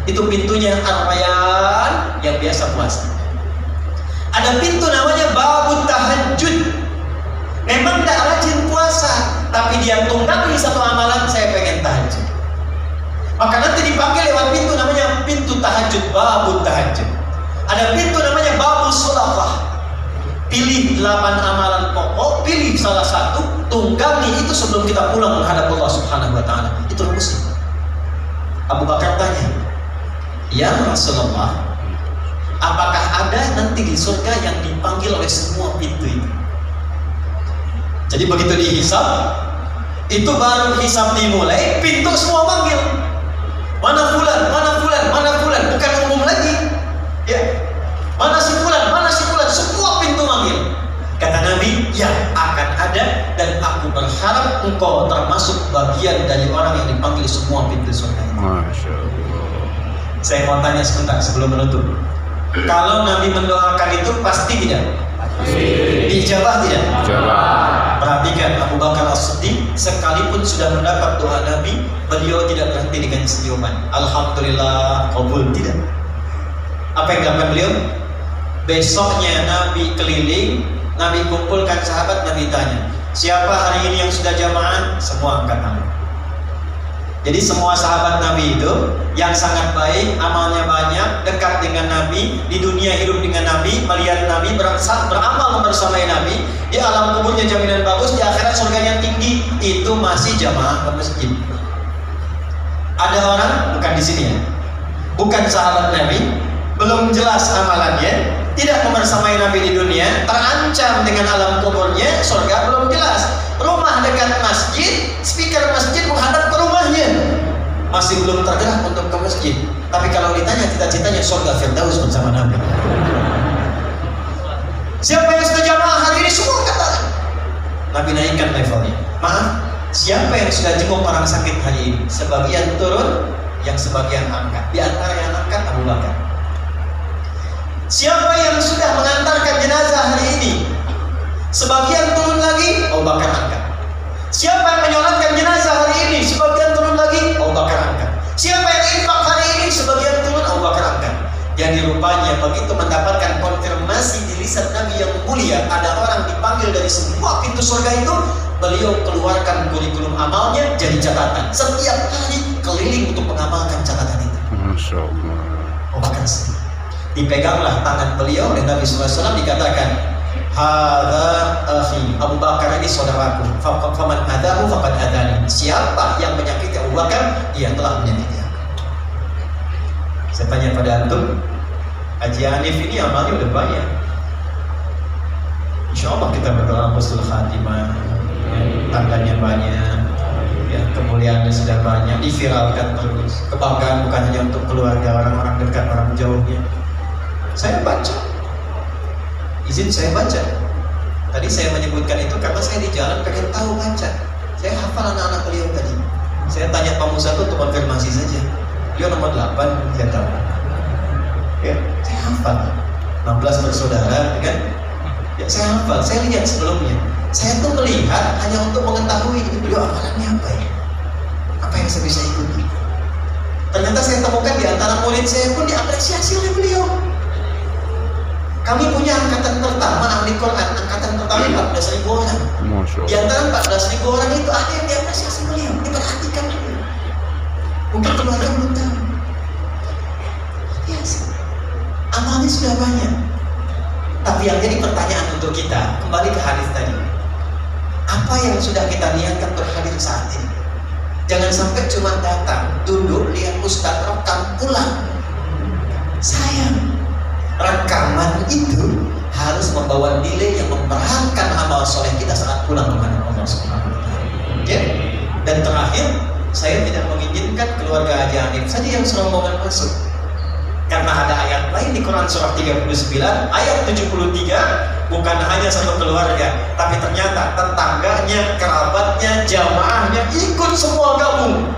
Itu pintunya Ar-Rayyan yang biasa puasa. Ada pintu namanya babut tahajud. Memang tidak rajin puasa, tapi dia tunggangi satu amalan, saya pengen tahajud. Maka nanti dipanggil lewat pintu namanya pintu tahajud, babut tahajud. Ada pintu namanya babus sholawah. Pilih 8 amalan pokok, pilih salah satu, tunggangi itu sebelum kita pulang menghadap Allah Subhanahu wa taala. Itu rumusnya. Abu Bakar tanya, "Ya Rasulullah, apakah ada nanti di surga yang dipanggil oleh semua pintu itu?" Jadi begitu dihisab, itu baru hisab dimulai, pintu semua manggil. Mana fulan, mana fulan, mana fulan, bukan umum lagi. Ya. Mana si fulan, mana si fulan, semua pintu manggil. Kata Nabi, ya akan ada, dan aku berharap engkau termasuk bagian dari orang yang dipanggil semua pintu surga. Masya Allah. Saya mau tanya sebentar sebelum menutup. Kalau Nabi mendoakan itu pasti tidak? Dijabah tidak? Jawab. Perhatikan Abu Bakar As-Siddiq sekalipun sudah mendapat doa Nabi, beliau tidak berhenti dengan senyuman. Alhamdulillah kabul, tidak. Apa yang dilakukan beliau? Besoknya Nabi keliling, Nabi kumpulkan sahabat, Nabi tanya, siapa hari ini yang sudah jamaah? Semua angkat tangan. Jadi semua sahabat Nabi itu yang sangat baik, amalnya banyak, dekat dengan Nabi, di dunia hidup dengan Nabi, melihat Nabi, beramal bersamai Nabi, di alam kuburnya jaminan bagus, di akhirat surganya tinggi, itu masih jamaah ke masjid. Ada orang, bukan di sini ya, bukan sahabat Nabi, belum jelas amalannya, tidak membersamai Nabi di dunia, terancam dengan alam kuburnya, surga belum jelas. Rumah dekat masjid, speaker masjid menghadap ke rumahnya, masih belum tergerak untuk ke masjid. Tapi kalau ditanya cita-citanya surga Firdaus bersama Nabi. Siapa yang sudah jamaah hari ini? Semua kata. Nabi naikkan levelnya. Maaf, siapa yang sudah jenguk orang sakit hari ini? Sebagian turun, yang sebagian angkat. Di antara yang angkat Abu Bakar. Siapa yang sudah mengantarkan jenazah hari ini? Sebagian turun lagi, Abu Bakar angkat. Siapa yang menyolatkan jenazah hari ini? Sebagian turun lagi, Abu Bakar angkat. Siapa yang infak hari ini? Sebagian turun, Abu Bakar angkat. Jadi rupanya begitu mendapatkan konfirmasi di lisan Nabi yang mulia, ada orang dipanggil dari semua pintu surga itu, beliau keluarkan kurikulum amalnya jadi catatan. Setiap hari keliling untuk mengamalkan catatan itu. Masya Allah. Abu Bakar sendiri. Dipeganglah tangan beliau oleh Nabi SAW, dikatakan, hadza akhi, Abu Bakar ini saudaraku, faman adahu faqad adani. Siapa yang menyakiti Abu Bakar, dia telah menyakiti aku. Saya tanya pada antum, Haji Hanif ini amalnya udah banyak. Insya Allah kita berdoa husnul khatimah, ya, tandanya banyak, ya, kemuliaannya sudah banyak, diviralkan terus. Kebanggaan bukan hanya untuk keluarga, orang-orang dekat, orang jauhnya. Saya baca, izin saya baca. Tadi saya menyebutkan itu karena saya di jalan pengen tahu baca. Saya hafal anak-anak beliau tadi. Saya tanya Pak Musa itu untuk konfirmasi saja. Dia nomor 8, saya tahu. Ya, saya hafal. 16 bersaudara, kan? Ya, saya hafal. Saya lihat sebelumnya. Saya tuh melihat hanya untuk mengetahui ini beliau amalannya apa ya? Apa yang saya bisa ikuti? Ternyata saya temukan di antara murid saya pun diapresiasi oleh beliau. Kami punya angkatan pertama ahli Quran, angkatan pertama 14.000 orang. Di antara 14.000 orang itu ada yang diapresiasi beliau, diperhatikan beliau. Mungkin keluarga belum tahu. Yes. Amalnya sudah banyak. Tapi yang jadi pertanyaan untuk kita, kembali ke hadis tadi. Apa yang sudah kita niatkan berhadir saat ini? Jangan sampai cuma datang, duduk, lihat ustadz rekam, pulang. Sayang, rekaman itu harus membawa nilai yang memperhatikan amal soleh kita saat pulang menghadap Allah Subhanahu wa Ta'ala. Ya? Dan terakhir, saya tidak menginginkan keluarga Haji Hanif saja yang serombongan masuk. Karena ada ayat lain di Quran surah 39 ayat 73, bukan hanya satu keluarga, tapi ternyata tetangganya, kerabatnya, jamaahnya ikut semua gabung.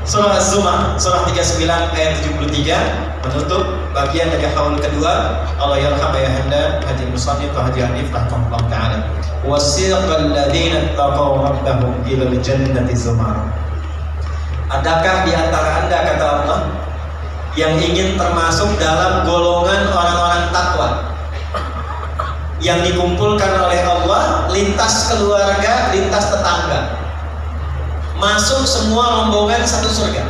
Surah Az-Zumar surah 39 ayat 73 menutup bagian dari haul kedua. Allah yarham ayahanda Haji Musannif wa Haji Hanif rahimahullah ta'ala. Wasiqal ladzina taqaw rabbahum ilal jannati zumar. Adakah di antara Anda, kata Allah, yang ingin termasuk dalam golongan orang-orang takwa yang dikumpulkan oleh Allah, lintas keluarga, lintas tetangga, masuk semua rombongan satu surga?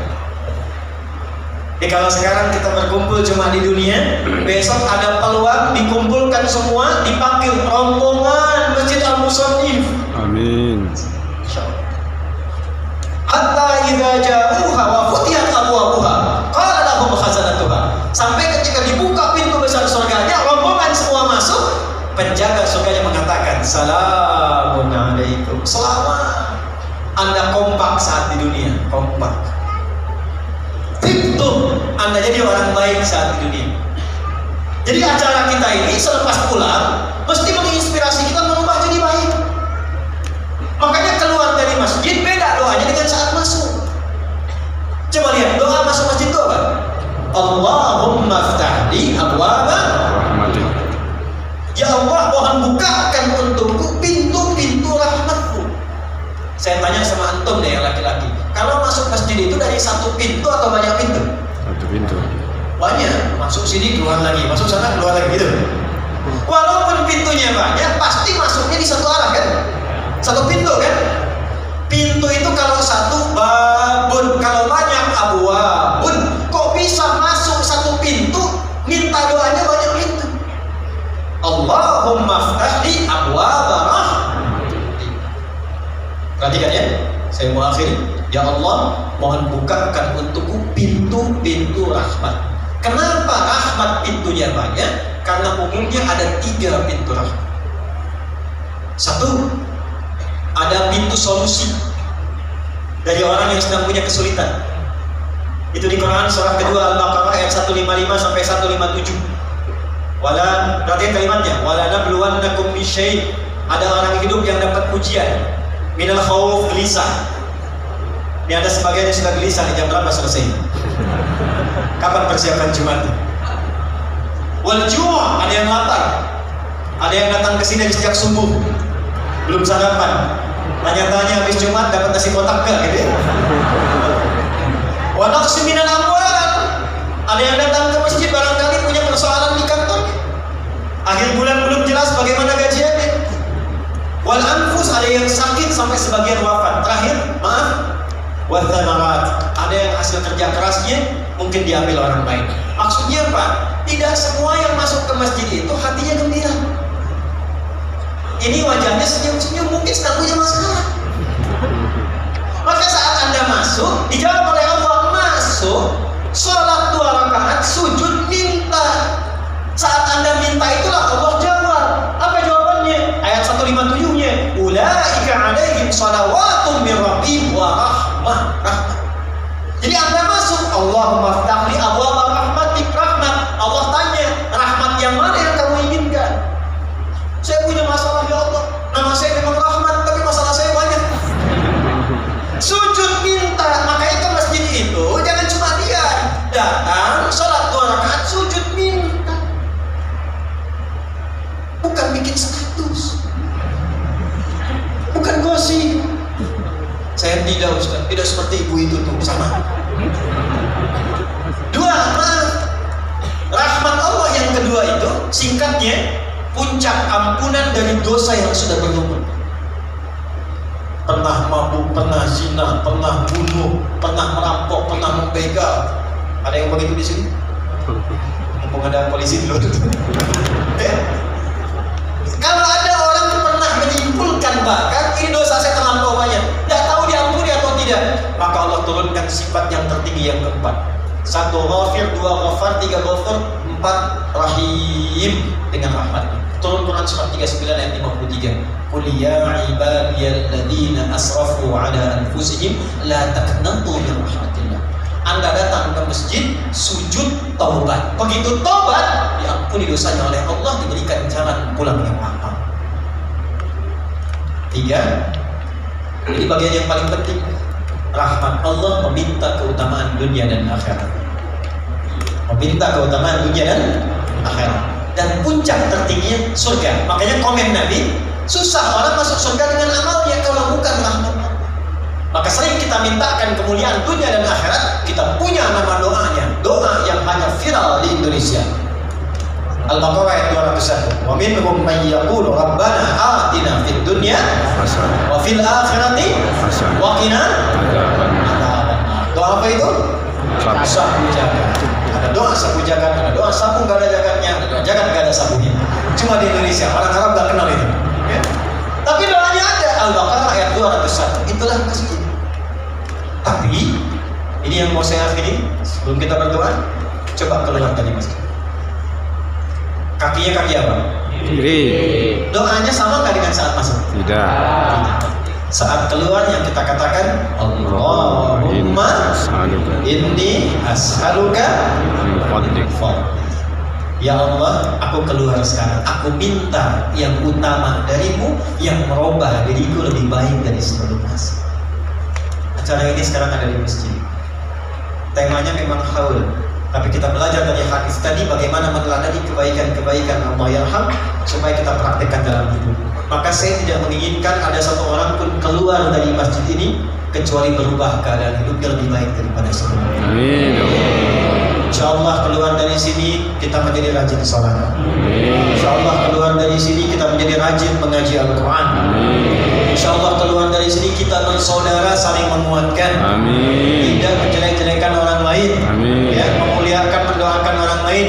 Jadi kalau sekarang kita berkumpul cuma di dunia, besok ada peluang dikumpulkan semua, dipanggil rombongan Masjid Al-Musannif. Amin. Hatta idza ja'uha wa futiyat abwabuha qala lahum khazanatuha. Sampai ketika dibuka pintu besar surganya, rombongan semua masuk, penjaga surganya mengatakan, salamun alaikum, selamat, Anda kompak saat di dunia, kompak. Tibtum, Anda jadi orang baik saat di dunia. Jadi acara kita ini selepas pulang mesti menginspirasi kita merubah jadi baik. Makanya keluar dari masjid beda doanya dengan saat masuk. Coba lihat doa masuk masjid itu apa? Allahumma ftahli abwaba Rahmatik. Ya Allah, mohon bukakan untukku pintu-pintu rahmatmu. Saya tanya sama antum deh yang laki-laki, kalau masuk masjid itu dari satu pintu atau banyak pintu? Satu pintu. Banyak, masuk sini keluar lagi, masuk sana keluar lagi gitu. Walaupun pintunya banyak, pasti masuknya di satu arah kan? Satu pintu kan? Pintu itu kalau satu babun, kalau banyak abwabun. Kok bisa masuk satu pintu? Minta doanya banyak pintu. Allahumma ftahli abwaba rahmatik. Perhatikan ya, saya mau akhiri. Ya Allah, mohon bukakan untukku pintu-pintu rahmat. Kenapa rahmat pintunya banyak? Karena umumnya ada 3 pintu rahmat. Satu, ada pintu solusi dari orang yang sedang punya kesulitan. Itu di Quran surah kedua Al-Baqarah ayat 155 sampai 157. Wala, perhatikan kalimatnya, wala nabluwannakum bisyai'. Ada orang hidup yang dapat ujian, minal khauf, gelisah. Ini ada sebagian yang sudah gelisah, di jam berapa selesai? Kapan persiapan Jumat? Wal ju', ada yang lapar. Ada yang datang ke sini sejak subuh, belum sarapan. Tanya-tanya habis Jumat dapat nasi kotak gak gitu ya? Wa naqsi minal amwal. Ada yang datang ke masjid barangkali punya persoalan di kantor. Akhir bulan belum jelas bagaimana gajiannya. Wal anfus, ada yang sakit sampai sebagian wafat. Terakhir, maaf, wa thamarat, ada yang hasil kerja kerasnya mungkin diambil orang lain. Maksudnya apa? Tidak semua yang masuk ke masjid itu hatinya gembira. Ini wajahnya senyum-senyum, mungkin sedang punya masalah. Maka saat Anda masuk, dijawab oleh Allah, masuk, sholat 2 rakaat, sujud, minta. Saat Anda minta itulah Allah jawab. Apa jawabannya? Ayat 157-nya, ulaika alaihim shalawatun min rabbihim wa rahmah. Jadi Anda masuk, Allahumma ftahli abwaba rahmatik, rahmat. Allah tanya, rahmat yang mana yang kamu inginkan? Saya punya masalah, ya Allah. Nama saya memang rahmat, tapi masalah saya banyak. Sujud minta. Makanya ke masjid itu jangan cuma diam, datang, sholat 2 rakaat, sujud minta. Bukan bikin status, bukan gosip. Saya tidak, Ustaz, tidak seperti ibu itu tuh, sama. 2, maaf. Rahmat Allah yang kedua itu singkatnya puncak ampunan dari dosa yang sudah bertumpuk. Pernah mabuk, pernah zina, pernah bunuh, pernah merampok, pernah membegal. Ada yang begitu di sini? Mumpung ada polisi dulu. Kalau ada orang pernah menyimpulkan bahkan ini dosa saya terlampau banyak, tidak tahu diampuni atau tidak, dengan sifat yang tertinggi yang keempat. 1 Ghafir, 2 Ghafar, 3 Ghafur, 4 Rahim dengan rahmat. Turun Quran surat 39 ayat 53. Qul ya ibadiyalladzina asrafu ala anfusihim la taqnatu min rahmatillah. Anda datang ke masjid, sujud, taubat. Begitu taubat, diampuni dosanya oleh Allah, diberikan jalan pulang yang lapang. 3. Ini bagian yang paling penting. Rahmat Allah meminta keutamaan dunia dan akhirat. Meminta keutamaan dunia dan akhirat. Dan puncak tertingginya surga. Makanya komen Nabi, susah orang masuk surga dengan amalnya kalau bukan rahmat Allah. Maka sering kita mintakan kemuliaan dunia dan akhirat. Kita punya nama doanya, doa yang hanya viral di Indonesia. Al-Baqarah ayat 201. Wa minhum may yaqulu rabbana atina fid dunya Hasanah. wa fil akhirati Hasanah. wa qina Adzabannar. doa apa itu? Sapu. Sapu jagat. Ada doa sapu jagat, ada doa sapu gak ada jagatnya, ada doa jagat gak ada sapunya. Cuma di Indonesia, orang Arab gak kenal itu. Ya? Tapi doanya ada. Al-Baqarah ayat 201. Itulah masjid. Tapi ini yang mau saya akhiri sebelum kita berdoa. Coba keluar dari masjid. Kakinya kaki apa? Kiri. Doanya sama nggak dengan saat masuk? Tidak. Saat keluar yang kita katakan Allahumma As'aluka inni as'aluka min fadlik. Ya Allah, aku keluar sekarang. Aku minta yang utama darimu, yang merubah diriku lebih baik dari sebelum masuk. Acara ini sekarang ada di masjid. Temanya memang haul. Tapi kita belajar dari hadis tadi bagaimana meneladani kebaikan-kebaikan Allah yarham supaya kita praktekkan dalam hidup. Maka saya tidak menginginkan ada satu orang pun keluar dari masjid ini kecuali berubah keadaan hidupnya lebih baik daripada sebelumnya. Amin. InsyaAllah keluar dari sini kita menjadi rajin sholat. InsyaAllah keluar dari sini kita menjadi rajin mengaji Al-Quran. InsyaAllah keluar dari sini kita bersaudara saling menguatkan. Amin. Tidak menjelek-jelekan orang lain. Amin. Ya, memuliakan, mendoakan orang lain.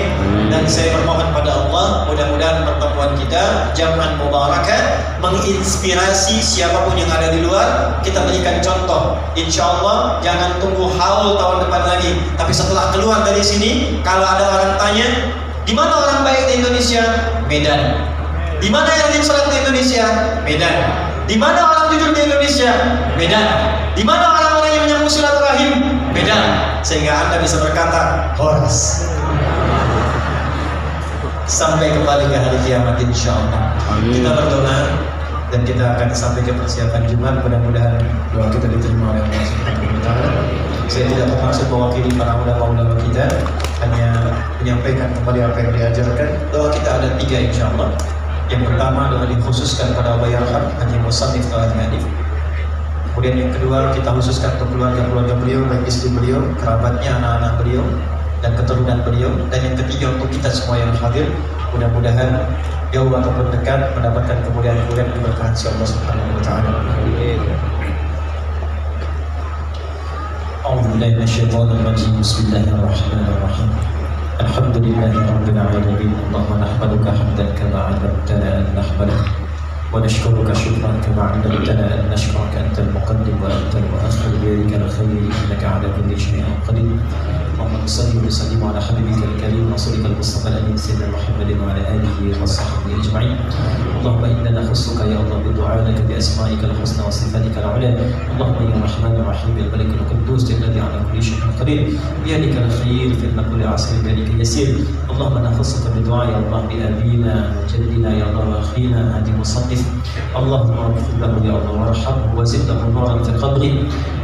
Dan saya bermohon pada Allah, mudah-mudahan pertemuan kita Jam'an Mubarakah menginspirasi siapapun yang ada di luar. Kita berikan contoh. InsyaAllah jangan tunggu haul tahun depan lagi, tapi setelah keluar dari sini, kalau ada orang tanya, di mana orang baik di Indonesia? Medan. Di mana yang rajin sholat di Indonesia? Medan. Di mana orang jujur di Indonesia? Medan. Di mana orang-orang yang menyambung silaturahim? Medan. Sehingga Anda bisa berkata, Horas. Sampai kembali ke hari kiamat insyaallah. Kita berdoa dan kita akan sampai ke persiapan Jumat. Mudah-mudahan doa kita diterima oleh Allah Subhanahu wa taala. Saya tidak bermaksud mewakili para ulama-ulama kita, hanya menyampaikan kembali apa yang diajarkan. Doa kita ada 3 insyaallah. Yang pertama doa dikhususkan pada Allah yarham Haji Musannif Al-Hadif. Kemudian yang kedua kita khususkan untuk keluarga-keluarga beliau, baik istri beliau, kerabatnya, anak-anak beliau, dan keturunan beliau. Dan yang ketiga untuk kita semua yang hadir, mudah-mudahan jauh ataupun dekat mendapatkan kemuliaan-kemuliaan keberkahan si Allah Subhanahu wa taala. A'udzubillahi minasyaitonir rajim. Bismillahirrahmanirrahim. Alhamdulillahi rabbil alamin. Allahumma nahmaduka hamdan kama 'allamtana an nahmadak wa nashkuruka syukran kama 'allamtana an nashkuraka antal muqaddim wa antal mu'akhir bi yadika al-khair innaka 'ala kulli shay'in qadir. اللهم صل وسلم على حبيبك الكريم ورسولك المصطفى الامين سيدنا محمد وعلى اله وصحبه اجمعين. اللهم انا نخصك يا الله بدعائك باسمائك الحسنى وصفاتك العلى. اللهم يا الرحمن الرحيم يا الملك القدوس الذي على كل شيء قدير بيدك الخير في كل عصر بيدك يسير. اللهم نخصك بدعاء يا الله بابينا وجدنا يا الله واخينا هادي مصنف. اللهم اغفر له يا الله وارحمه وزد له نورا في قبره.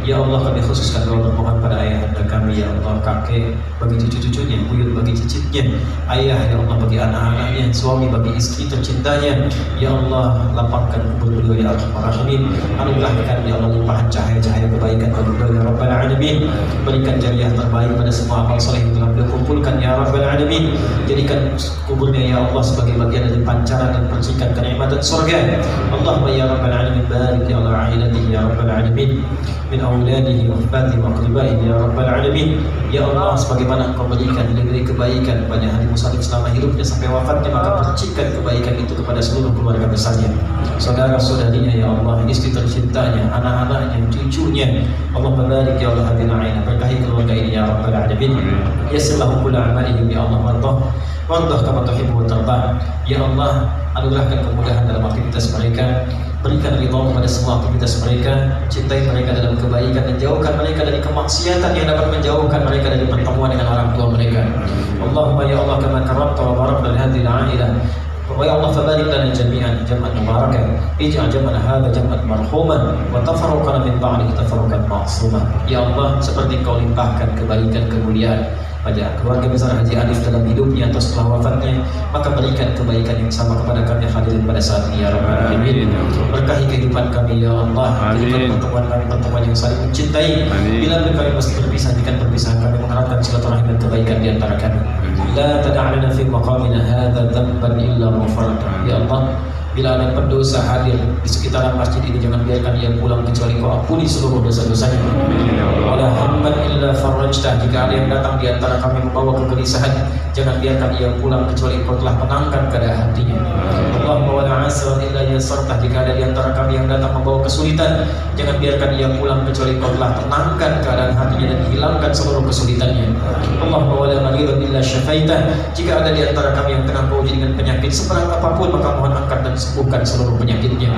Ya Allah, kami khususkan doa bermohon pada ayahanda kami, ya Allah, kakek bagi cucu-cucunya, buyut bagi cicitnya, ayah ya Allah bagi anak-anaknya, suami bagi istri tercintanya. Ya Allah, lapangkan kubur beliau ya Arhamar Rahimin. Anugerahkan ya Allah limpahan cahaya-cahaya kebaikan bagi beliau ya Rabbal Alamin. Berikan jariah terbaik pada semua amal soleh yang telah beliau kumpulkan ya Rabbal Alamin. Jadikan kuburnya ya Allah sebagai bagian dari pancaran dan percikan kenikmatan surga. Allahumma ya Rabbal Alamin barik ya Allah ailatihi ya Rabbal Alamin min awladihi wa ahbadihi wa aqribaihi ya Rabbal Alamin. Ya Allah, sebagaimana Engkau berikan negeri kebaikan pada Haji Musannif selama hidupnya sampai wafatnya, maka percikan kebaikan itu kepada seluruh keluarga besarnya. saudara-saudarinya ya Allah, istri tercintanya, anak-anaknya, cucunya. Allah barik ya Allah hadina aina, berkahi keluarga ini ya Rabbal alamin. Yassir lahum kulla amalihim ya Allah, wardah kama tuhibbu wa tarda. Ya Allah, anugerahkan kemudahan dalam aktivitas mereka, berikan ridha pada semua aktivitas mereka, cintai mereka dalam kebaikan dan jauhkan mereka dari kemaksiatan yang dapat menjauhkan mereka dari pertemuan dengan orang tua mereka. Allahumma ya Allah, kama karamta wa barakta li hadhihi al-a'ilah, wa ya Allah fabarik lana jami'an jam'an mubarakan, ij'al jam'ana hadha jam'an marhuman wa tafarraqana min ba'dihi tafarruqan ma'suman. Ya Allah, seperti Kau limpahkan kebaikan kemuliaan pada keluarga besar Haji Alif dalam hidupnya atau setelah wafatnya, maka berikan kebaikan yang sama kepada kami hadirin pada saat ini ya Rabbal alamin. Berkahi kehidupan kami ya Allah, jadikan pertemuan kami pertemuan yang saling mencintai. Bila kami mesti berpisah, jadikan perpisahan kami mengharapkan silaturahim dan kebaikan di antara kami. La tada'lana fi maqamina hadza dhanban illa ghafarta. Ya Allah, bila ada pendosa hadir di sekitaran masjid ini, jangan biarkan ia pulang kecuali Kau ampuni seluruh dosa-dosanya. Wala hamman illa farajtah. Jika ada yang datang di antara kami membawa kegelisahan, jangan biarkan ia pulang kecuali Kau telah menangkan keadaan hatinya. Allahumma wala asran illa yasartah. Jika ada di antara kami yang datang membawa kesulitan, jangan biarkan ia pulang kecuali Kau telah tenangkan keadaan hatinya dan hilangkan seluruh kesulitannya. Allahumma wala maridun illa syafaitah. Jika ada di antara kami yang tengah beruji dengan penyakit seberat apapun, maka mohon angkat dan sembuhkan seluruh penyakitnya.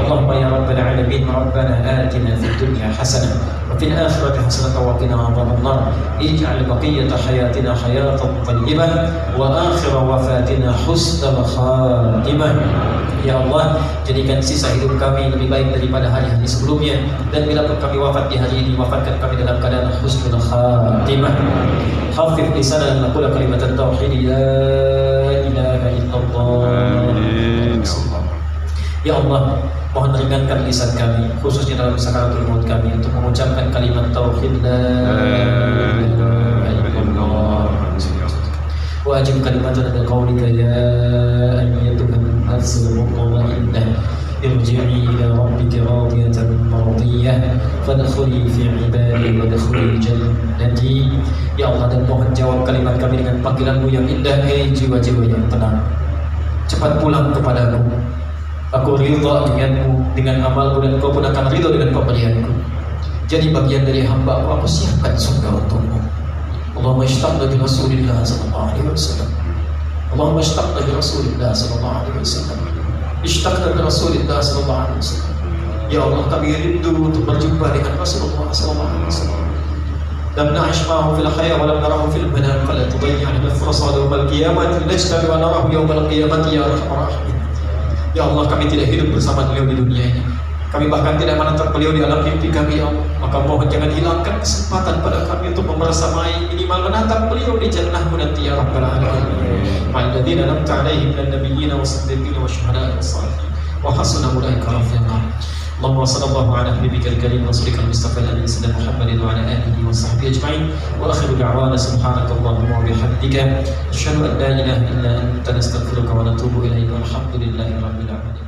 Allahumma ya Rabbal alamin, Rabbana atina fid dunya hasanah wa fil akhirati hasanah wa qina adzabannar. Ij'al baqiyata hayatina hayatan thayyibah wa akhir wafatina husnal khatimah. Ya Allah, jadikan sisa hidup kami lebih baik daripada hari-hari sebelumnya, dan bila pun kami wafat di hari ini, wafatkan kami dalam keadaan husnul khatimah. Khafif lisanan naqula kalimat tauhid la ilaha illallah. Ya Allah, mohon ringankan lisan kami, khususnya dalam sakaratul maut kami, untuk mengucapkan kalimat tauhid la ilaha illallah. Wa ajib kalimatana bi qaulika ya ayyatuhan nafsul mutmainnah irji'i ila rabbika radiyatan mardiyah fadkhuli fi ibadi wadkhuli jannati. Ya Allah, dan mohon jawab kalimat kami dengan panggilan-Mu yang indah, hei jiwa-jiwa yang tenang, cepat pulang kepadaku. Aku ridha denganmu, dengan amalku, dan Kau pun akan ridha dengan pemberianku. Jadi bagian dari hamba aku siapkan surga untukmu. Allahumma ishtaqna bi Rasulillah sallallahu alaihi wasallam. Allahumma ishtaqna bi Rasulillah sallallahu alaihi wasallam. Ishtaqna bi Rasulillah sallallahu alaihi wasallam. Ya Allah, kami rindu untuk berjumpa dengan Rasulullah sallallahu alaihi wasallam. Lam na'ish ma'ahu fil hayya wa lam narahu fil manam, fala tudayyi'na al-fursata yawmal qiyamati najtami wa narahu yawmal qiyamati ya arhamar rahimin. Ya Allah, kami tidak hidup bersama beliau di dunia ini. Kami bahkan tidak menatap beliau di alam mimpi kami, ya Allah. Maka mohon jangan hilangkan kesempatan pada kami untuk membersamai, minimal menatap beliau di jannah-Mu nanti ya Rabbal alamin. Ma'alladzina an'amta 'alaihim minan nabiyyin was-siddiqin wasyuhada'i was-shalihin wa hasuna ulaika rafiqa. Allahumma sallallahu ala habibikal karim rasulika al-mustafa al-amin sayyidina Muhammadin wa ala alihi wa sahbihi ajma'in. Wa akhiru da'wana subhanakallahumma wa bihamdika asyhadu an la ilaha illa anta nastaghfiruka wa natubu ilaika. Walhamdulillahi rabbil alamin.